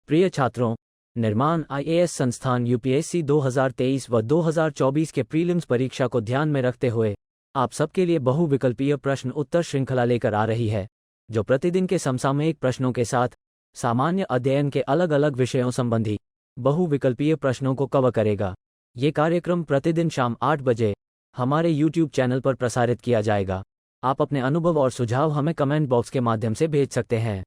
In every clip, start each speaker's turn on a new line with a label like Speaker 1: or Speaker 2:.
Speaker 1: प्रिय छात्रों, निर्माण आईएएस संस्थान यूपीएससी 2023 व 2024 के प्रीलिम्स परीक्षा को ध्यान में रखते हुए आप सबके लिए बहुविकल्पीय प्रश्न उत्तर श्रृंखला लेकर आ रही है, जो प्रतिदिन के समसामयिक प्रश्नों के साथ सामान्य अध्ययन के अलग अलग विषयों संबंधी बहुविकल्पीय प्रश्नों को कवर करेगा। ये कार्यक्रम प्रतिदिन शाम 8 बजे हमारे YouTube चैनल पर प्रसारित किया जाएगा। आप अपने अनुभव और सुझाव हमें कमेंट बॉक्स के माध्यम से भेज सकते हैं।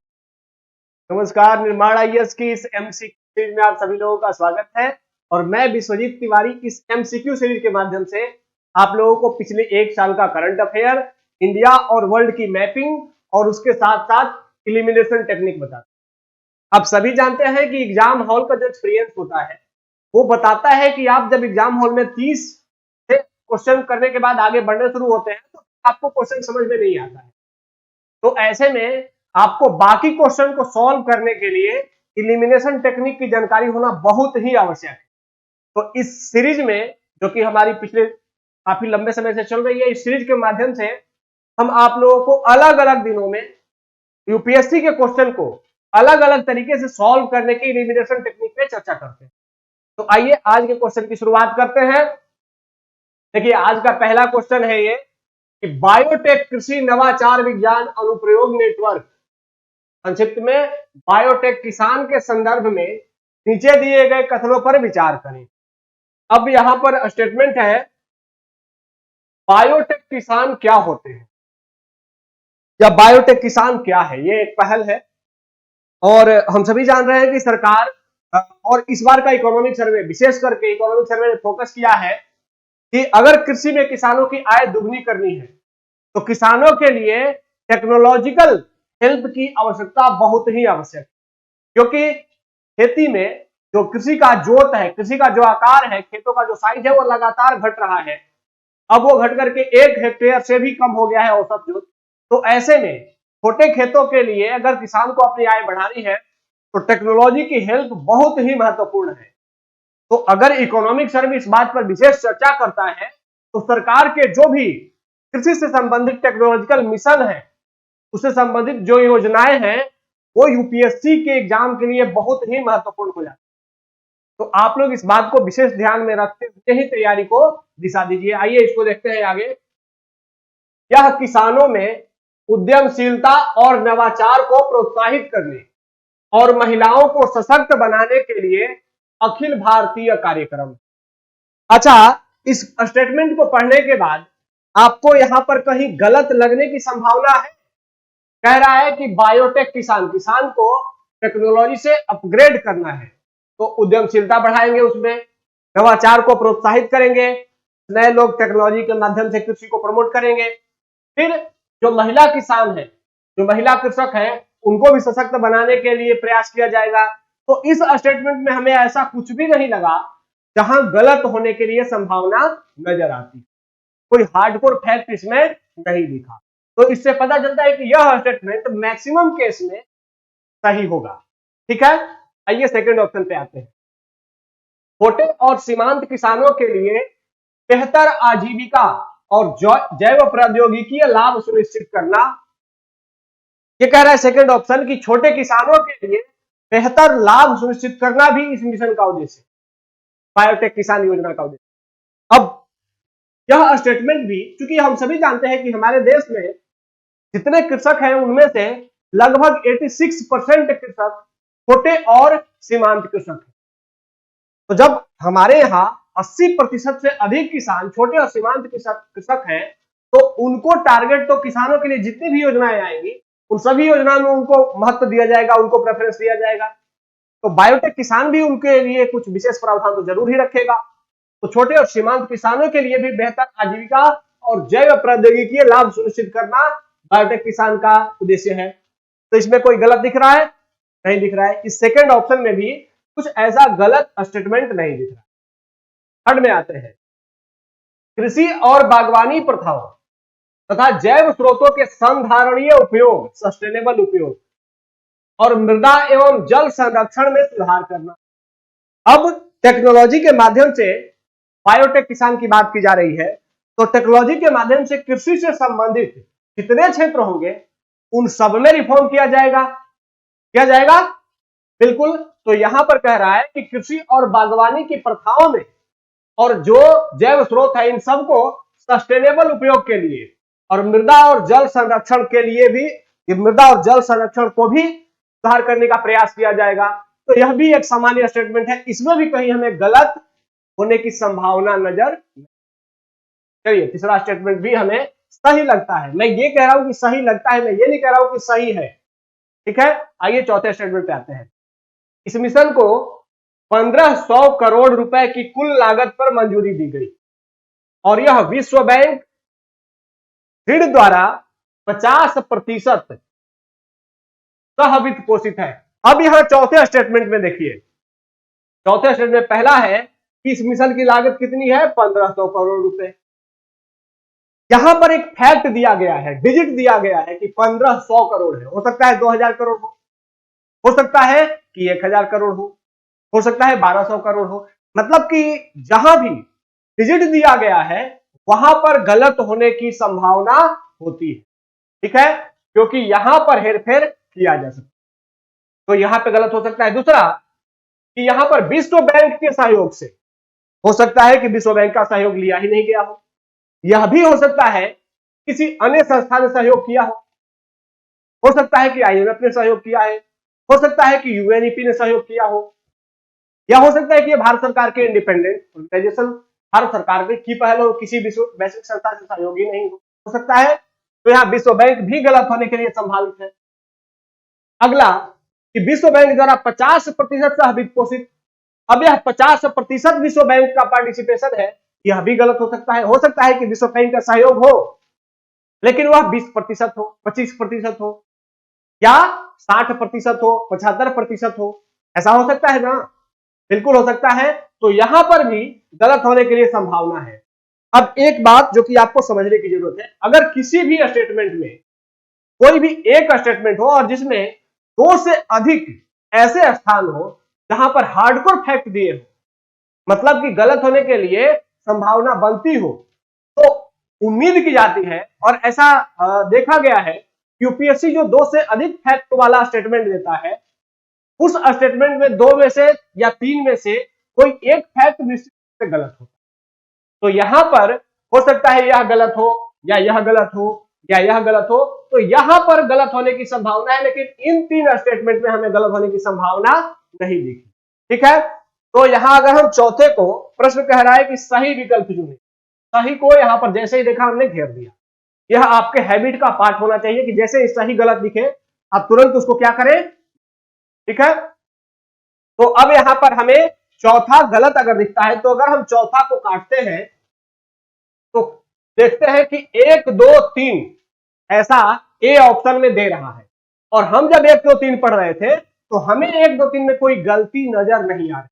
Speaker 2: नमस्कार, निर्माण आईएएस की इस एमसीक्यू सीरीज में आप सभी लोगों का स्वागत है और मैं विश्वजीत तिवारी इस एमसीक्यू सीरीज के माध्यम से आप लोगों को पिछले एक साल का करंट अफेयर, इंडिया और वर्ल्ड की मैपिंग और उसके साथ साथ एलिमिनेशन टेक्निक बताता हूं। आप सभी जानते हैं कि एग्जाम हॉल का जो एक्सपीरियंस होता है वो बताता है कि आप जब एग्जाम हॉल में 30 से क्वेश्चन करने के बाद आगे बढ़ने शुरू होते हैं तो आपको क्वेश्चन समझ में नहीं आता है। तो ऐसे में आपको बाकी क्वेश्चन को सॉल्व करने के लिए एलिमिनेशन टेक्निक की जानकारी होना बहुत ही आवश्यक है। तो इस सीरीज में, जो कि हमारी पिछले काफी लंबे समय से चल रही है, इस सीरीज के माध्यम से हम आप लोगों को अलग अलग दिनों में यूपीएससी के क्वेश्चन को अलग अलग तरीके से सॉल्व करने की एलिमिनेशन टेक्निक पे चर्चा करते हैं। तो आइए आज के क्वेश्चन की शुरुआत करते हैं। देखिए, आज का पहला क्वेश्चन है ये कि बायोटेक कृषि नवाचार विज्ञान अनुप्रयोग नेटवर्क, संक्षिप्त में बायोटेक किसान के संदर्भ में नीचे दिए गए कथनों पर विचार करें। अब यहां पर स्टेटमेंट है, बायोटेक किसान क्या होते हैं या बायोटेक किसान क्या है। ये एक पहल है और हम सभी जान रहे हैं कि सरकार और इस बार का इकोनॉमिक सर्वे, विशेष करके इकोनॉमिक सर्वे ने फोकस किया है कि अगर कृषि में किसानों की आय दुगनी करनी है तो किसानों के लिए टेक्नोलॉजिकल हेल्प की आवश्यकता बहुत ही आवश्यक है, क्योंकि खेती में जो कृषि का जोत है, कृषि का जो आकार है, खेतों का जो साइज है वो लगातार घट रहा है। अब वो घट करके 1 हेक्टेयर से भी कम हो गया है औसत जोत। तो ऐसे में छोटे खेतों के लिए अगर किसान को अपनी आय बढ़ानी है तो टेक्नोलॉजी की हेल्प बहुत ही महत्वपूर्ण है। तो अगर इकोनॉमिक सर्वे इस बात पर विशेष चर्चा करता है तो सरकार के जो भी कृषि से संबंधित टेक्नोलॉजिकल मिशन है, उससे संबंधित जो योजनाएं हैं, वो यूपीएससी के एग्जाम के लिए बहुत ही महत्वपूर्ण हो जाती है। तो आप लोग इस बात को विशेष ध्यान में रखते हुए ही तैयारी को दिशा दीजिए। आइए इसको देखते हैं आगे। यह किसानों में उद्यमशीलता और नवाचार को प्रोत्साहित करने और महिलाओं को सशक्त बनाने के लिए अखिल भारतीय कार्यक्रम। अच्छा, इस स्टेटमेंट को पढ़ने के बाद आपको यहां पर कहीं गलत लगने की संभावना है। कह रहा है कि बायोटेक किसान को टेक्नोलॉजी से अपग्रेड करना है, तो उद्यमशीलता बढ़ाएंगे, उसमें नवाचार को प्रोत्साहित करेंगे, नए लोग टेक्नोलॉजी के माध्यम से कृषि को प्रमोट करेंगे। फिर जो महिला किसान है, जो महिला कृषक है, उनको भी सशक्त बनाने के लिए प्रयास किया जाएगा। तो इस स्टेटमेंट में हमें ऐसा कुछ भी नहीं लगा जहां गलत होने के लिए संभावना नजर आती। कोई हार्डकोर फैक्ट इसमें नहीं दिखा। तो इससे पता चलता है कि यह स्टेटमेंट मैक्सिमम केस में सही होगा। ठीक है, आइए सेकंड ऑप्शन पे आते हैं। छोटे और सीमांत किसानों के लिए बेहतर आजीविका और जैव प्रौद्योगिकी लाभ सुनिश्चित करना। ये कह रहा है सेकंड ऑप्शन कि छोटे किसानों के लिए बेहतर लाभ सुनिश्चित करना भी इस मिशन का उद्देश्य है, बायोटेक किसान योजना का उद्देश्य। अब यह स्टेटमेंट भी, क्योंकि हम सभी जानते हैं कि हमारे देश में जितने कृषक हैं उनमें से लगभग 86% कृषक छोटे और सीमांत कृषक हैं। तो जब हमारे यहाँ 80% से अधिक किसान छोटे और सीमांत कृषक हैं, तो उनको टारगेट, तो किसानों के लिए जितनी भी योजनाएं आएंगी उन सभी योजनाओं में उनको महत्व दिया जाएगा, उनको प्रेफरेंस दिया जाएगा। तो बायोटेक किसान भी उनके लिए कुछ विशेष प्रावधान तो जरूर ही रखेगा। तो छोटे और सीमांत किसानों के लिए भी बेहतर आजीविका और जैव प्रौद्योगिकी लाभ सुनिश्चित करना बायोटेक किसान का उद्देश्य है। तो इसमें कोई गलत दिख रहा है? नहीं दिख रहा है। इस सेकंड ऑप्शन में भी कुछ ऐसा गलत स्टेटमेंट नहीं दिख रहा। थर्ड में आते हैं, कृषि और बागवानी प्रथाओं तथा जैव स्रोतों के संधारणीय उपयोग, सस्टेनेबल उपयोग और मृदा एवं जल संरक्षण में सुधार करना। अब टेक्नोलॉजी के माध्यम से बायोटेक किसान की बात की जा रही है, तो टेक्नोलॉजी के माध्यम से कृषि से संबंधित जितने क्षेत्र होंगे उन सब में रिफॉर्म किया जाएगा। बिल्कुल। तो यहां पर कह रहा है कि कृषि और बागवानी की प्रथाओं में और जो जैव स्रोत है इन सबको सस्टेनेबल उपयोग के लिए और मृदा और जल संरक्षण के लिए भी, मृदा और जल संरक्षण को भी सुधार करने का प्रयास किया जाएगा। तो यह भी एक सामान्य स्टेटमेंट है, इसमें भी कहीं हमें गलत होने की संभावना नजर। चलिए तीसरा स्टेटमेंट भी हमें सही लगता है। मैं ये कह रहा हूं कि सही लगता है, मैं ये नहीं कह रहा हूं कि सही है। ठीक है, आइए चौथे स्टेटमेंट पे आते हैं। इस मिशन को 1500 करोड़ रुपए की कुल लागत पर मंजूरी दी गई और यह विश्व बैंक ऋण द्वारा 50% सहवित्त पोषित है। अब यहां चौथे स्टेटमेंट में देखिए, चौथे स्टेटमेंट में पहला है कि इस मिशन की लागत कितनी है, 1500 करोड़ रुपए। यहां पर एक फैक्ट दिया गया है, डिजिट दिया गया है कि 1500 करोड़ है। हो सकता है 2000 करोड़ हो सकता है कि 1000 करोड़ हो सकता है 1200 करोड़ हो। मतलब कि जहां भी डिजिट दिया गया है वहां पर गलत होने की संभावना होती है। ठीक है, क्योंकि यहां पर हेरफेर किया जा सकता है, तो यहां पे गलत हो सकता है। दूसरा कि यहां पर विश्व बैंक के सहयोग से, हो सकता है कि विश्व बैंक का सहयोग लिया ही नहीं गया हो। यह भी हो सकता है किसी अन्य संस्था ने सहयोग किया हो सकता है कि आईएमएफ ने सहयोग किया है, हो सकता है कि यूएनईपी ने सहयोग किया हो, या हो सकता है कि भारत सरकार के इंडिपेंडेंट ऑर्गेनाइजेशन, भारत सरकार की पहल हो, किसी वैश्विक संस्था से सहयोगी नहीं हो सकता है। तो यहां विश्व बैंक भी गलत होने के लिए संभावित है। अगला कि विश्व बैंक द्वारा 50% सहवित्त पोषित। अब यह 50% विश्व बैंक का पार्टिसिपेशन है, यह भी गलत हो सकता है। हो सकता है कि विश्व बैंक का सहयोग हो लेकिन वह 20% हो, 25% हो, या 60% हो, 75% हो, ऐसा हो सकता है ना, बिल्कुल हो सकता है। तो यहां पर भी गलत होने के लिए संभावना है। अब एक बात जो कि आपको समझने की जरूरत है, अगर किसी भी स्टेटमेंट में कोई भी एक स्टेटमेंट हो और जिसमें 2 से अधिक ऐसे स्थान हो जहां पर हार्डकोर फैक्ट दिए हो, मतलब कि गलत होने के लिए संभावना बनती हो, तो उम्मीद की जाती है और ऐसा देखा गया है यूपीएससी जो 2 से अधिक फैक्ट वाला स्टेटमेंट देता है, उस स्टेटमेंट में 2 में से या 3 में से कोई एक फैक्ट निश्चित रूप से गलत होता है। तो यहां पर हो सकता है यह गलत हो या यह गलत हो या यह गलत हो, तो यहां पर गलत होने की संभावना है, लेकिन इन 3 स्टेटमेंट में हमें गलत होने की संभावना नहीं दिखी। ठीक है, तो यहां अगर हम चौथे को, प्रश्न कह रहा है कि सही विकल्प चुने, सही को यहां पर जैसे ही देखा हमने घेर दिया। यह आपके हैबिट का पार्ट होना चाहिए कि जैसे सही गलत दिखे आप तुरंत उसको क्या करें। ठीक है, तो अब यहां पर हमें चौथा गलत अगर दिखता है तो अगर हम चौथा को काटते हैं तो देखते हैं कि 1 2 3 ऐसा ए ऑप्शन में दे रहा है, और हम जब 1 2 3 पढ़ रहे थे तो हमें 1 2 3 में कोई गलती नजर नहीं आ रही।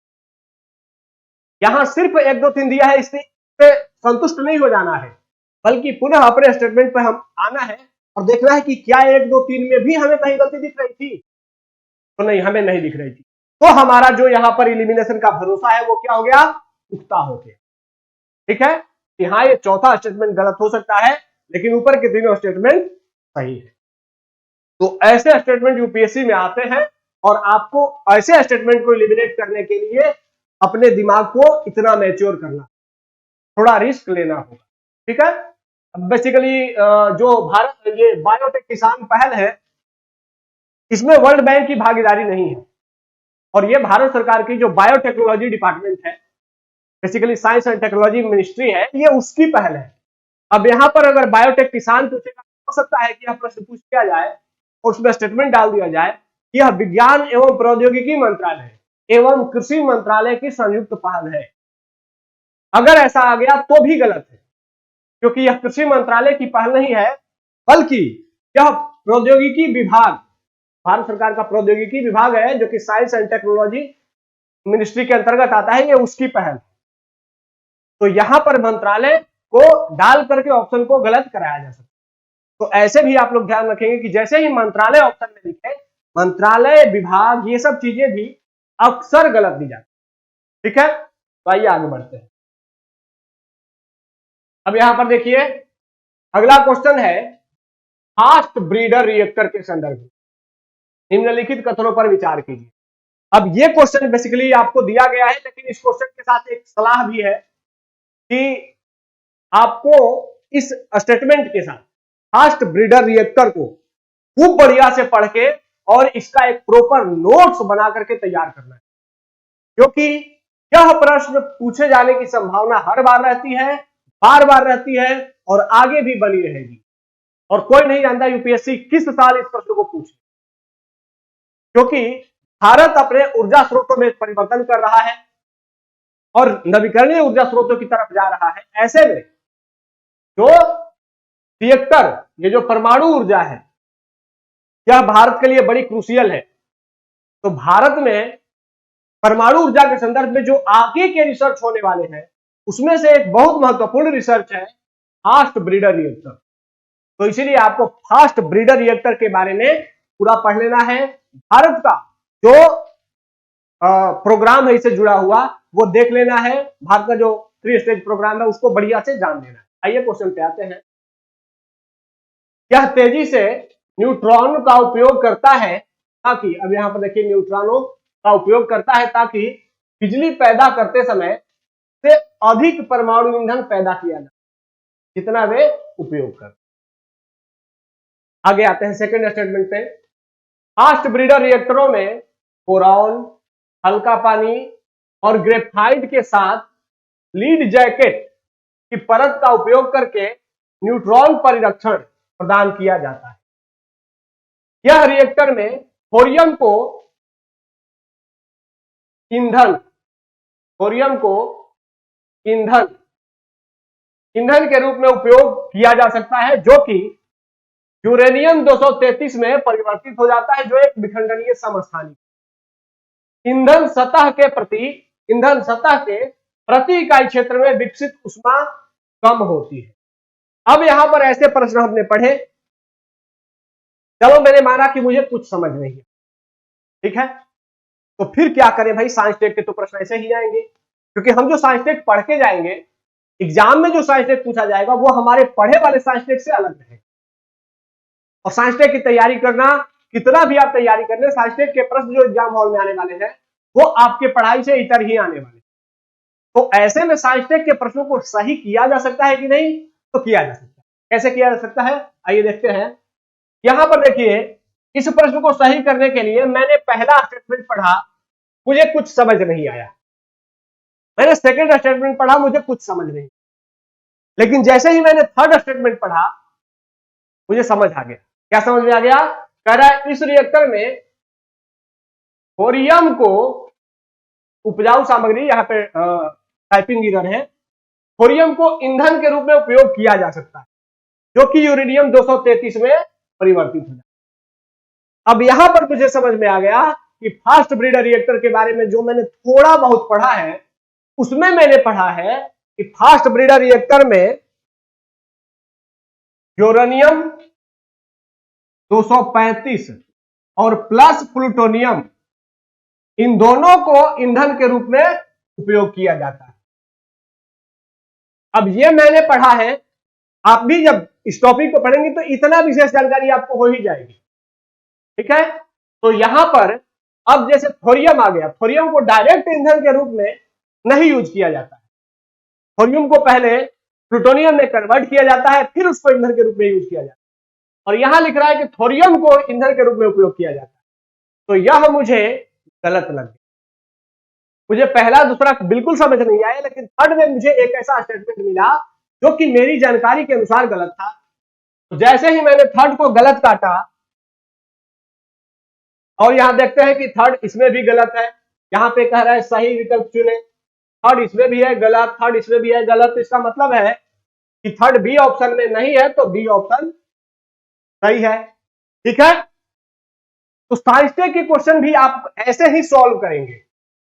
Speaker 2: यहां सिर्फ 1 2 3 दिया है, इससे संतुष्ट नहीं हो जाना है, बल्कि पुनः अपने स्टेटमेंट पर हम आना है और देखना है कि क्या 1 2 3 में भी हमें कहीं गलती दिख रही थी, तो नहीं, हमें नहीं दिख रही थी। तो हमारा जो यहां पर इलिमिनेशन का भरोसा है वो क्या हो गया, पुख्ता हो गया। ठीक है, कि हाँ ये चौथा स्टेटमेंट गलत हो सकता है लेकिन ऊपर के तीनों स्टेटमेंट सही है। तो ऐसे स्टेटमेंट यूपीएससी में आते हैं और आपको ऐसे स्टेटमेंट को इलिमिनेट करने के लिए अपने दिमाग को इतना मैच्योर करना, थोड़ा रिस्क लेना होगा। ठीक है, बेसिकली जो भारत ये बायोटेक किसान पहल है, इसमें वर्ल्ड बैंक की भागीदारी नहीं है और ये भारत सरकार की जो बायोटेक्नोलॉजी डिपार्टमेंट है, basically science and technology ministry है, ये उसकी पहल है। अब यहां पर अगर बायोटेक किसान पूछेगा, हो सकता है कि यह प्रश्न पूछ लिया जाए और उसमें स्टेटमेंट डाल दिया जाए कि यह विज्ञान एवं प्रौद्योगिकी मंत्रालय एवं कृषि मंत्रालय की संयुक्त पहल है। अगर ऐसा आ गया तो भी गलत है, क्योंकि यह कृषि मंत्रालय की पहल नहीं है, बल्कि यह प्रौद्योगिकी विभाग, भारत सरकार का प्रौद्योगिकी विभाग है जो कि साइंस एंड टेक्नोलॉजी मिनिस्ट्री के अंतर्गत आता है, ये उसकी पहल। तो यहां पर मंत्रालय को डाल करके ऑप्शन को गलत कराया जा सकता है। तो ऐसे भी आप लोग ध्यान रखेंगे कि जैसे ही मंत्रालय ऑप्शन में लिखे, मंत्रालय, विभाग, ये सब चीजें भी अक्सर गलत दी जाती। ठीक है, तो आइए आगे बढ़ते हैं। अब यहां पर देखिए अगला क्वेश्चन है, फास्ट ब्रीडर रिएक्टर के संदर्भ में निम्नलिखित कथनों पर विचार कीजिए। अब ये क्वेश्चन बेसिकली आपको दिया गया है, लेकिन इस क्वेश्चन के साथ एक सलाह भी है कि आपको इस स्टेटमेंट के साथ फास्ट ब्रीडर रिएक्टर को खूब बढ़िया से पढ़ के और इसका एक प्रॉपर नोट्स बना करके तैयार करना है, क्योंकि यह प्रश्न पूछे जाने की संभावना हर बार रहती है, बार बार रहती है और आगे भी बनी रहेगी। और कोई नहीं जानता यूपीएससी किस साल इस प्रश्न को पूछे, क्योंकि भारत अपने ऊर्जा स्रोतों में परिवर्तन कर रहा है और नवीकरणीय ऊर्जा स्रोतों की तरफ जा रहा है। ऐसे में जो रिएक्टर, ये जो परमाणु ऊर्जा है, यह भारत के लिए बड़ी क्रूशियल है। तो भारत में परमाणु ऊर्जा के संदर्भ में जो आगे के रिसर्च होने वाले हैं, उसमें से एक बहुत महत्वपूर्ण रिसर्च है फास्ट ब्रीडर रिएक्टर। तो इसीलिए आपको फास्ट ब्रीडर रिएक्टर के बारे में पूरा पढ़ लेना है। भारत का जो प्रोग्राम है इससे जुड़ा हुआ वो देख लेना है। भारत का जो 3 स्टेज प्रोग्राम है उसको बढ़िया से जान लेना है। आइए क्वेश्चन पे आते हैं। यह तेजी से न्यूट्रॉन का उपयोग करता है ताकि, अब यहां पर देखिए, न्यूट्रॉनों का उपयोग करता है ताकि बिजली पैदा करते समय से अधिक परमाणु ईंधन पैदा किया जाए जितना वे उपयोग करते। आगे आते हैं सेकंड स्टेटमेंट पे। फास्ट ब्रीडर रिएक्टरों में बोरॉन, हल्का पानी और ग्रेफाइट के साथ लीड जैकेट की परत का उपयोग करके न्यूट्रॉन परिरक्षण प्रदान किया जाता है। यह रिएक्टर में थोरियम को ईंधन के रूप में उपयोग किया जा सकता है, जो कि यूरेनियम 233 में परिवर्तित हो जाता है, जो एक विखंडनीय समस्थानिक। ईंधन सतह के प्रति इकाई क्षेत्र में विकसित ऊष्मा कम होती है। अब यहां पर ऐसे प्रश्न हमने पढ़े, चलो मैंने माना कि मुझे कुछ समझ नहीं है, ठीक है, तो फिर क्या करें भाई, साइंस टेक के तो प्रश्न ऐसे ही आएंगे, क्योंकि हम जो साइंस टेक पढ़ के जाएंगे, एग्जाम में जो साइंस टेक पूछा जाएगा वो हमारे पढ़े वाले साइंस टेक से अलग रहेगा। और साइंस टेक की तैयारी करना, कितना भी आप तैयारी कर ले, साइंस टेक के प्रश्न जो एग्जाम हॉल में आने वाले हैं वो आपके पढ़ाई से इतर ही आने वाले। तो ऐसे में साइंस टेक के प्रश्नों को सही किया जा सकता है कि नहीं? तो किया जा सकता है। कैसे किया जा सकता है, आइए देखते हैं। यहां पर देखिए, इस प्रश्न को सही करने के लिए मैंने पहला स्टेटमेंट पढ़ा, मुझे कुछ समझ नहीं आया। मैंने सेकंड स्टेटमेंट पढ़ा, मुझे कुछ समझ नहीं, लेकिन जैसे ही मैंने थर्ड स्टेटमेंट पढ़ा मुझे समझ आ गया। क्या समझ में आ गया? कह रहा है इस रिएक्टर में थोरियम को उपजाऊ सामग्री, यहां पे टाइपिंग एरर है, थोरियम को ईंधन के रूप में उपयोग किया जा सकता है, जो कि यूरेनियम 233 में परिवर्तित हो जाए। अब यहां पर मुझे समझ में आ गया कि फास्ट ब्रीडर रिएक्टर के बारे में जो मैंने थोड़ा बहुत पढ़ा है, उसमें मैंने पढ़ा है कि फास्ट ब्रीडर रिएक्टर में यूरेनियम 235 और प्लस प्लूटोनियम, इन दोनों को ईंधन के रूप में उपयोग किया जाता है। अब ये मैंने पढ़ा है, आप भी जब इस टॉपिक को पढ़ेंगे तो इतना विशेष जानकारी आपको हो ही जाएगी, ठीक है। तो यहां पर अब जैसे थोरियम आ गया, थोरियम को डायरेक्ट ईंधन के रूप में नहीं यूज किया जाता है, थोरियम को पहले प्लूटोनियम में कन्वर्ट किया जाता है, फिर उसको ईंधन के रूप में यूज किया जाता है। और यहां लिख रहा है कि थोरियम को ईंधन के रूप में उपयोग किया जाता है, तो यह मुझे गलत लग गया। मुझे पहला दूसरा बिल्कुल समझ नहीं आया, लेकिन थर्ड में मुझे एक ऐसा स्टेटमेंट मिला जो कि मेरी जानकारी के अनुसार गलत था। तो जैसे ही मैंने थर्ड को गलत काटा, और यहां देखते हैं कि थर्ड इसमें भी गलत है, यहां पे कह रहा है सही विकल्प चुने, थर्ड इसमें भी है गलत, थर्ड इसमें भी है गलत। तो इसका मतलब है कि थर्ड बी ऑप्शन में नहीं है, तो बी ऑप्शन सही है, ठीक है। तो साइंस टेक के क्वेश्चन भी आप ऐसे ही सॉल्व करेंगे,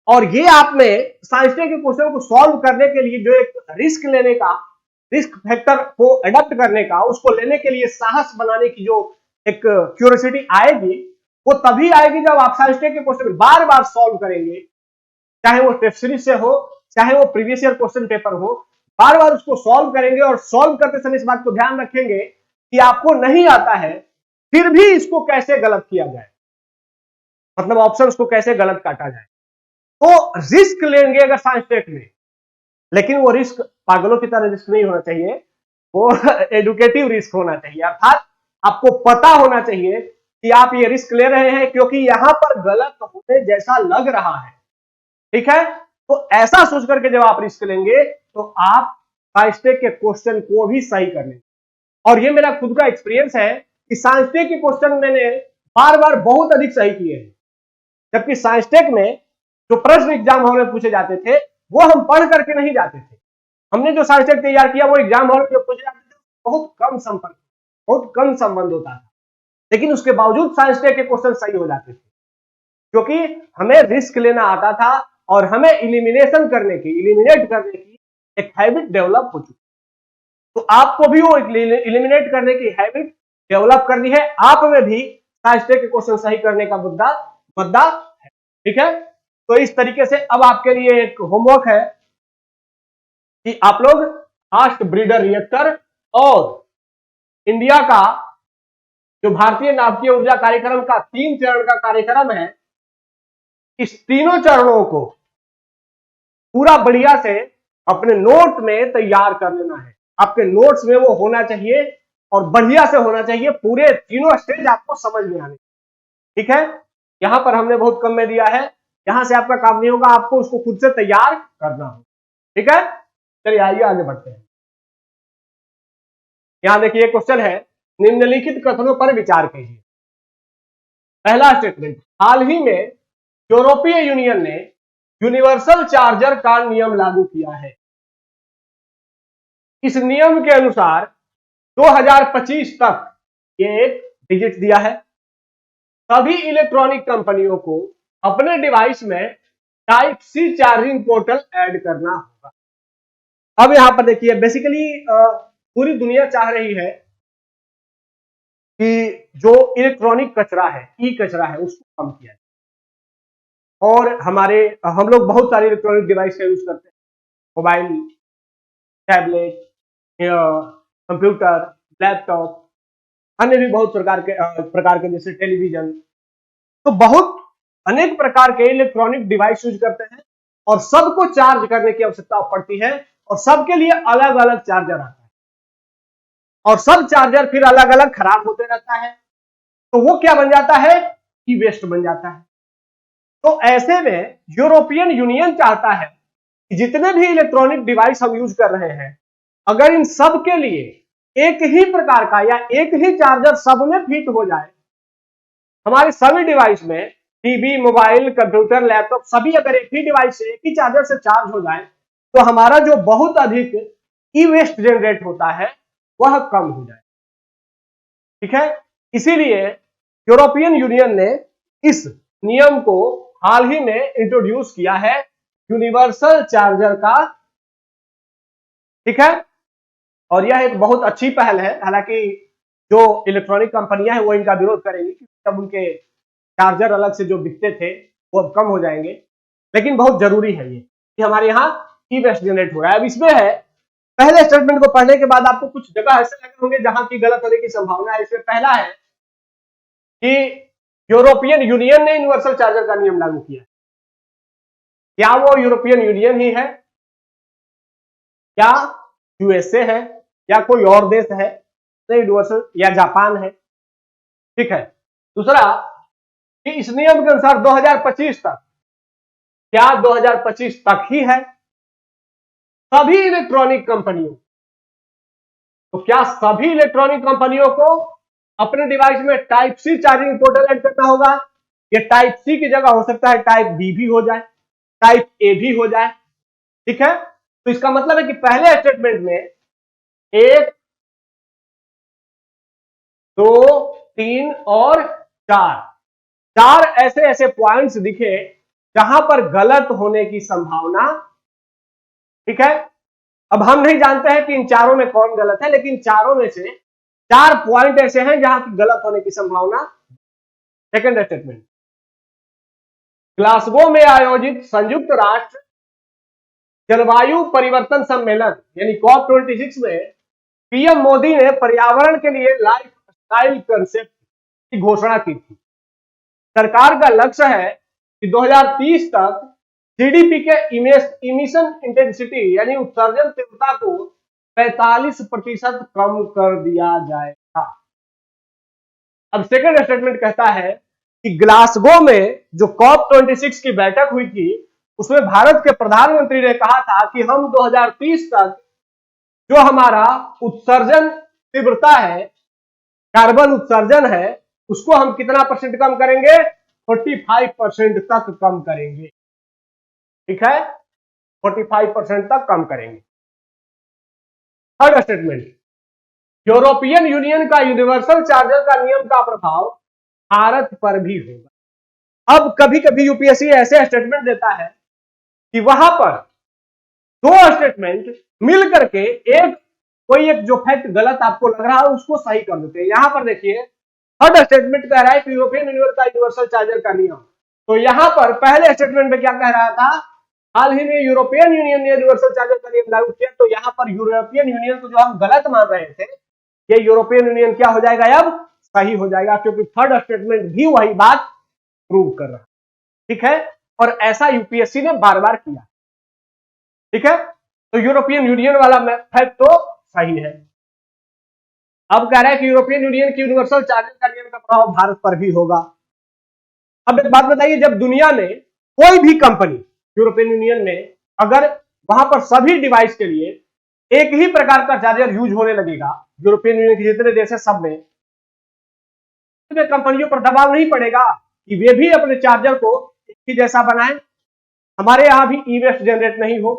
Speaker 2: और ये आप में साइंस टेक के क्वेश्चन को सॉल्व करने के लिए जो एक रिस्क लेने का, रिस्क फैक्टर को अडॉप्ट करने का, उसको लेने के लिए साहस बनाने की जो एक क्यूरियोसिटी आएगी, वो तभी आएगी जब आप साइंस टेक के क्वेश्चन बार बार सॉल्व करेंगे, चाहे वो टेस्ट सीरीज से हो, चाहे वो प्रीवियस ईयर क्वेश्चन पेपर हो, बार बार उसको सॉल्व करेंगे। और सॉल्व करते समय इस बात को ध्यान रखेंगे कि आपको नहीं आता है, फिर भी इसको कैसे गलत किया जाए। मतलब ऑप्शंस को कैसे गलत काटा जाए। तो रिस्क लेंगे अगर साइंस टेक में, लेकिन वो रिस्क पागलों की तरह रिस्क नहीं होना चाहिए, वो एडुकेटिव रिस्क होना चाहिए। अर्थात आपको पता होना चाहिए कि आप ये रिस्क ले रहे हैं क्योंकि यहां पर गलत होने जैसा लग रहा है। ठीक है, तो ऐसा सोच करके जब आप रिस्क लेंगे तो आप साइंस टेक के क्वेश्चन को भी सही कर लेंगे। और ये मेरा खुद का एक्सपीरियंस है कि साइंस टेक के क्वेश्चन मैंने बार बार बहुत अधिक सही किए हैं, जबकि साइंस टेक में जो प्रश्न एग्जाम हॉल में पूछे जाते थे वो हम पढ़ करके नहीं जाते थे। हमने जो साइंस टेक तैयार किया वो एग्जाम हॉल में पूछे जाते थे, बहुत कम संपर्क, बहुत कम संबंध होता था, लेकिन उसके बावजूद साइंस टेक के क्वेश्चन सही हो जाते थे क्योंकि हमें रिस्क लेना आता था और हमें इलिमिनेट करने की एक हैबिट डेवलप हो चुकी। तो आपको भी वो इलिमिनेट करने की हैबिट डेवलप करनी है, आप में भी साइंस टेक के क्वेश्चन सही करने का मुद्दा है। ठीक है, तो इस तरीके से अब आपके लिए एक होमवर्क है कि आप लोग फास्ट ब्रीडर रिएक्टर और इंडिया का जो भारतीय नाभिकीय ऊर्जा कार्यक्रम का 3 चरण का कार्यक्रम है, इस तीनों चरणों को पूरा बढ़िया से अपने नोट में तैयार कर लेना है। आपके नोट्स में वो होना चाहिए और बढ़िया से होना चाहिए, पूरे तीनों स्टेज आपको समझ में आने। ठीक है, यहां पर हमने बहुत कम में दिया है, यहां से आपका काम नहीं होगा, आपको उसको खुद से तैयार करना होगा। ठीक है, चलिए आइए आगे बढ़ते हैं। यहां देखिए क्वेश्चन है, निम्नलिखित कथनों पर विचार कीजिए। पहला स्टेटमेंट, हाल ही में यूरोपीय यूनियन ने यूनिवर्सल चार्जर का नियम लागू किया है। इस नियम के अनुसार 2025 तक ये एक डिजिट दिया है, सभी इलेक्ट्रॉनिक कंपनियों को अपने डिवाइस में type C charging portal add करना होगा। अब यहां पर देखिए बेसिकली पूरी दुनिया चाह रही है कि जो इलेक्ट्रॉनिक कचरा है, ई कचरा है, उसको कम किया जाए। और हम लोग बहुत सारे इलेक्ट्रॉनिक डिवाइस का यूज करते हैं, मोबाइल, टैबलेट, कंप्यूटर, लैपटॉप, अन्य भी बहुत प्रकार के जैसे टेलीविजन, तो बहुत अनेक प्रकार के इलेक्ट्रॉनिक डिवाइस यूज करते हैं और सबको चार्ज करने की आवश्यकता पड़ती है और सबके लिए अलग अलग चार्जर आता है और सब चार्जर फिर अलग अलग खराब होते रहता है, तो वो क्या बन जाता है, ई वेस्ट बन जाता है। तो ऐसे में यूरोपियन यूनियन चाहता है कि जितने भी इलेक्ट्रॉनिक डिवाइस हम यूज कर रहे हैं, अगर इन सब के लिए एक ही प्रकार का या एक ही चार्जर सब में फिट हो जाए, हमारे सभी डिवाइस में टीवी, मोबाइल, कंप्यूटर, लैपटॉप सभी अगर एक ही डिवाइस से, एक ही चार्जर से चार्ज हो जाए, तो हमारा जो बहुत अधिक ई वेस्ट जनरेट होता है वह कम हो जाए। ठीक है, इसीलिए यूरोपियन यूनियन ने इस नियम को हाल ही में इंट्रोड्यूस किया है, यूनिवर्सल चार्जर का। ठीक है, और यह एक बहुत अच्छी पहल है। हालांकि जो इलेक्ट्रॉनिक कंपनियां हैं वो इनका विरोध करेंगी, तब उनके चार्जर अलग से जो बिकते थे वो अब कम हो जाएंगे, लेकिन बहुत जरूरी है ये कि हमारे यहाँ ई वेस्ट जनरेट हो रहा है। अब इसमें है, पहले स्टेटमेंट को पढ़ने के बाद आपको कुछ जगह ऐसे लगे होंगे जहां की गलत होने की संभावना है। इसमें पहला है कि यूरोपियन यूनियन ने यूनिवर्सल चार्जर का नियम लागू किया। क्या वो यूरोपियन यूनियन ही है, क्या यूएसए है, या कोई और देश है, यूनिवर्सल, या जापान है। ठीक है, दूसरा कि इस नियम के अनुसार 2025 तक, क्या 2025 तक ही है सभी इलेक्ट्रॉनिक कंपनियों, तो क्या सभी इलेक्ट्रॉनिक कंपनियों को अपने डिवाइस में type C charging portal add करना होगा? ये टाइप सी की जगह हो सकता है टाइप बी भी हो जाए, टाइप ए भी हो जाए। ठीक है, तो इसका मतलब है कि पहले स्टेटमेंट में 1, 2, 3 और 4 ऐसे ऐसे पॉइंट्स दिखे जहां पर गलत होने की संभावना। ठीक है, अब हम नहीं जानते हैं कि इन चारों में कौन गलत है, लेकिन चारों में से 4 पॉइंट ऐसे हैं जहां की गलत होने की संभावना। सेकंड स्टेटमेंट, ग्लासगो में आयोजित संयुक्त राष्ट्र जलवायु परिवर्तन सम्मेलन यानी COP26 में पीएम मोदी ने पर्यावरण के लिए लाइफ स्टाइल कंसेप्ट की घोषणा की थी। सरकार का लक्ष्य है कि 2030 तक जीडीपी के इमिशन इंटेंसिटी यानी उत्सर्जन तीव्रता को 45% कम कर दिया जाएगा। अब सेकंड स्टेटमेंट कहता है कि ग्लासगो में जो COP26 की बैठक हुई थी उसमें भारत के प्रधानमंत्री ने कहा था कि हम 2030 तक जो हमारा उत्सर्जन तीव्रता है, कार्बन उत्सर्जन है, उसको हम कितना परसेंट कम करेंगे? 45% तक कम करेंगे। ठीक है, 45% तक कम करेंगे। थर्ड स्टेटमेंट, यूरोपियन यूनियन का यूनिवर्सल चार्जर का नियम का प्रभाव भारत पर भी होगा। अब कभी कभी यूपीएससी ऐसे स्टेटमेंट देता है कि वहां पर दो स्टेटमेंट मिल करके कोई एक जो फैक्ट गलत आपको लग रहा है उसको सही कर देते हैं। यहां पर देखिए, थर्ड स्टेटमेंट कह रहा है कि यूरोपियन यूनियन का यूनिवर्सल चार्जर का नियम, तो यहां पर पहले स्टेटमेंट में क्या कह रहा था? हाल ही में यूरोपियन यूनियन ने यूनिवर्सल चार्जर का नियम लागू किया, तो यहां पर यूरोपियन यूनियन को जो हम गलत मान रहे थे, ये यूरोपियन यूनियन क्या हो जाएगा? अब सही हो जाएगा, क्योंकि थर्ड स्टेटमेंट भी वही बात प्रूव कर रहा है। ठीक है, और ऐसा यूपीएससी ने बार बार किया। ठीक है, तो यूरोपियन यूनियन वाला फैक्ट तो सही है। अब कह रहा है कि यूरोपियन यूनियन की यूनिवर्सल चार्जर का नियम का प्रभाव भारत पर भी होगा। अब एक बात बताइए, जब दुनिया में कोई भी कंपनी यूरोपियन यूनियन में अगर वहां पर सभी डिवाइस के लिए एक ही प्रकार का चार्जर यूज होने लगेगा, यूरोपियन यूनियन के जितने देश है सब में, तो कंपनियों पर दबाव नहीं पड़ेगा कि वे भी अपने चार्जर को एक ही जैसा बनाएं, हमारे यहां भी ई वेस्ट जनरेट नहीं हो?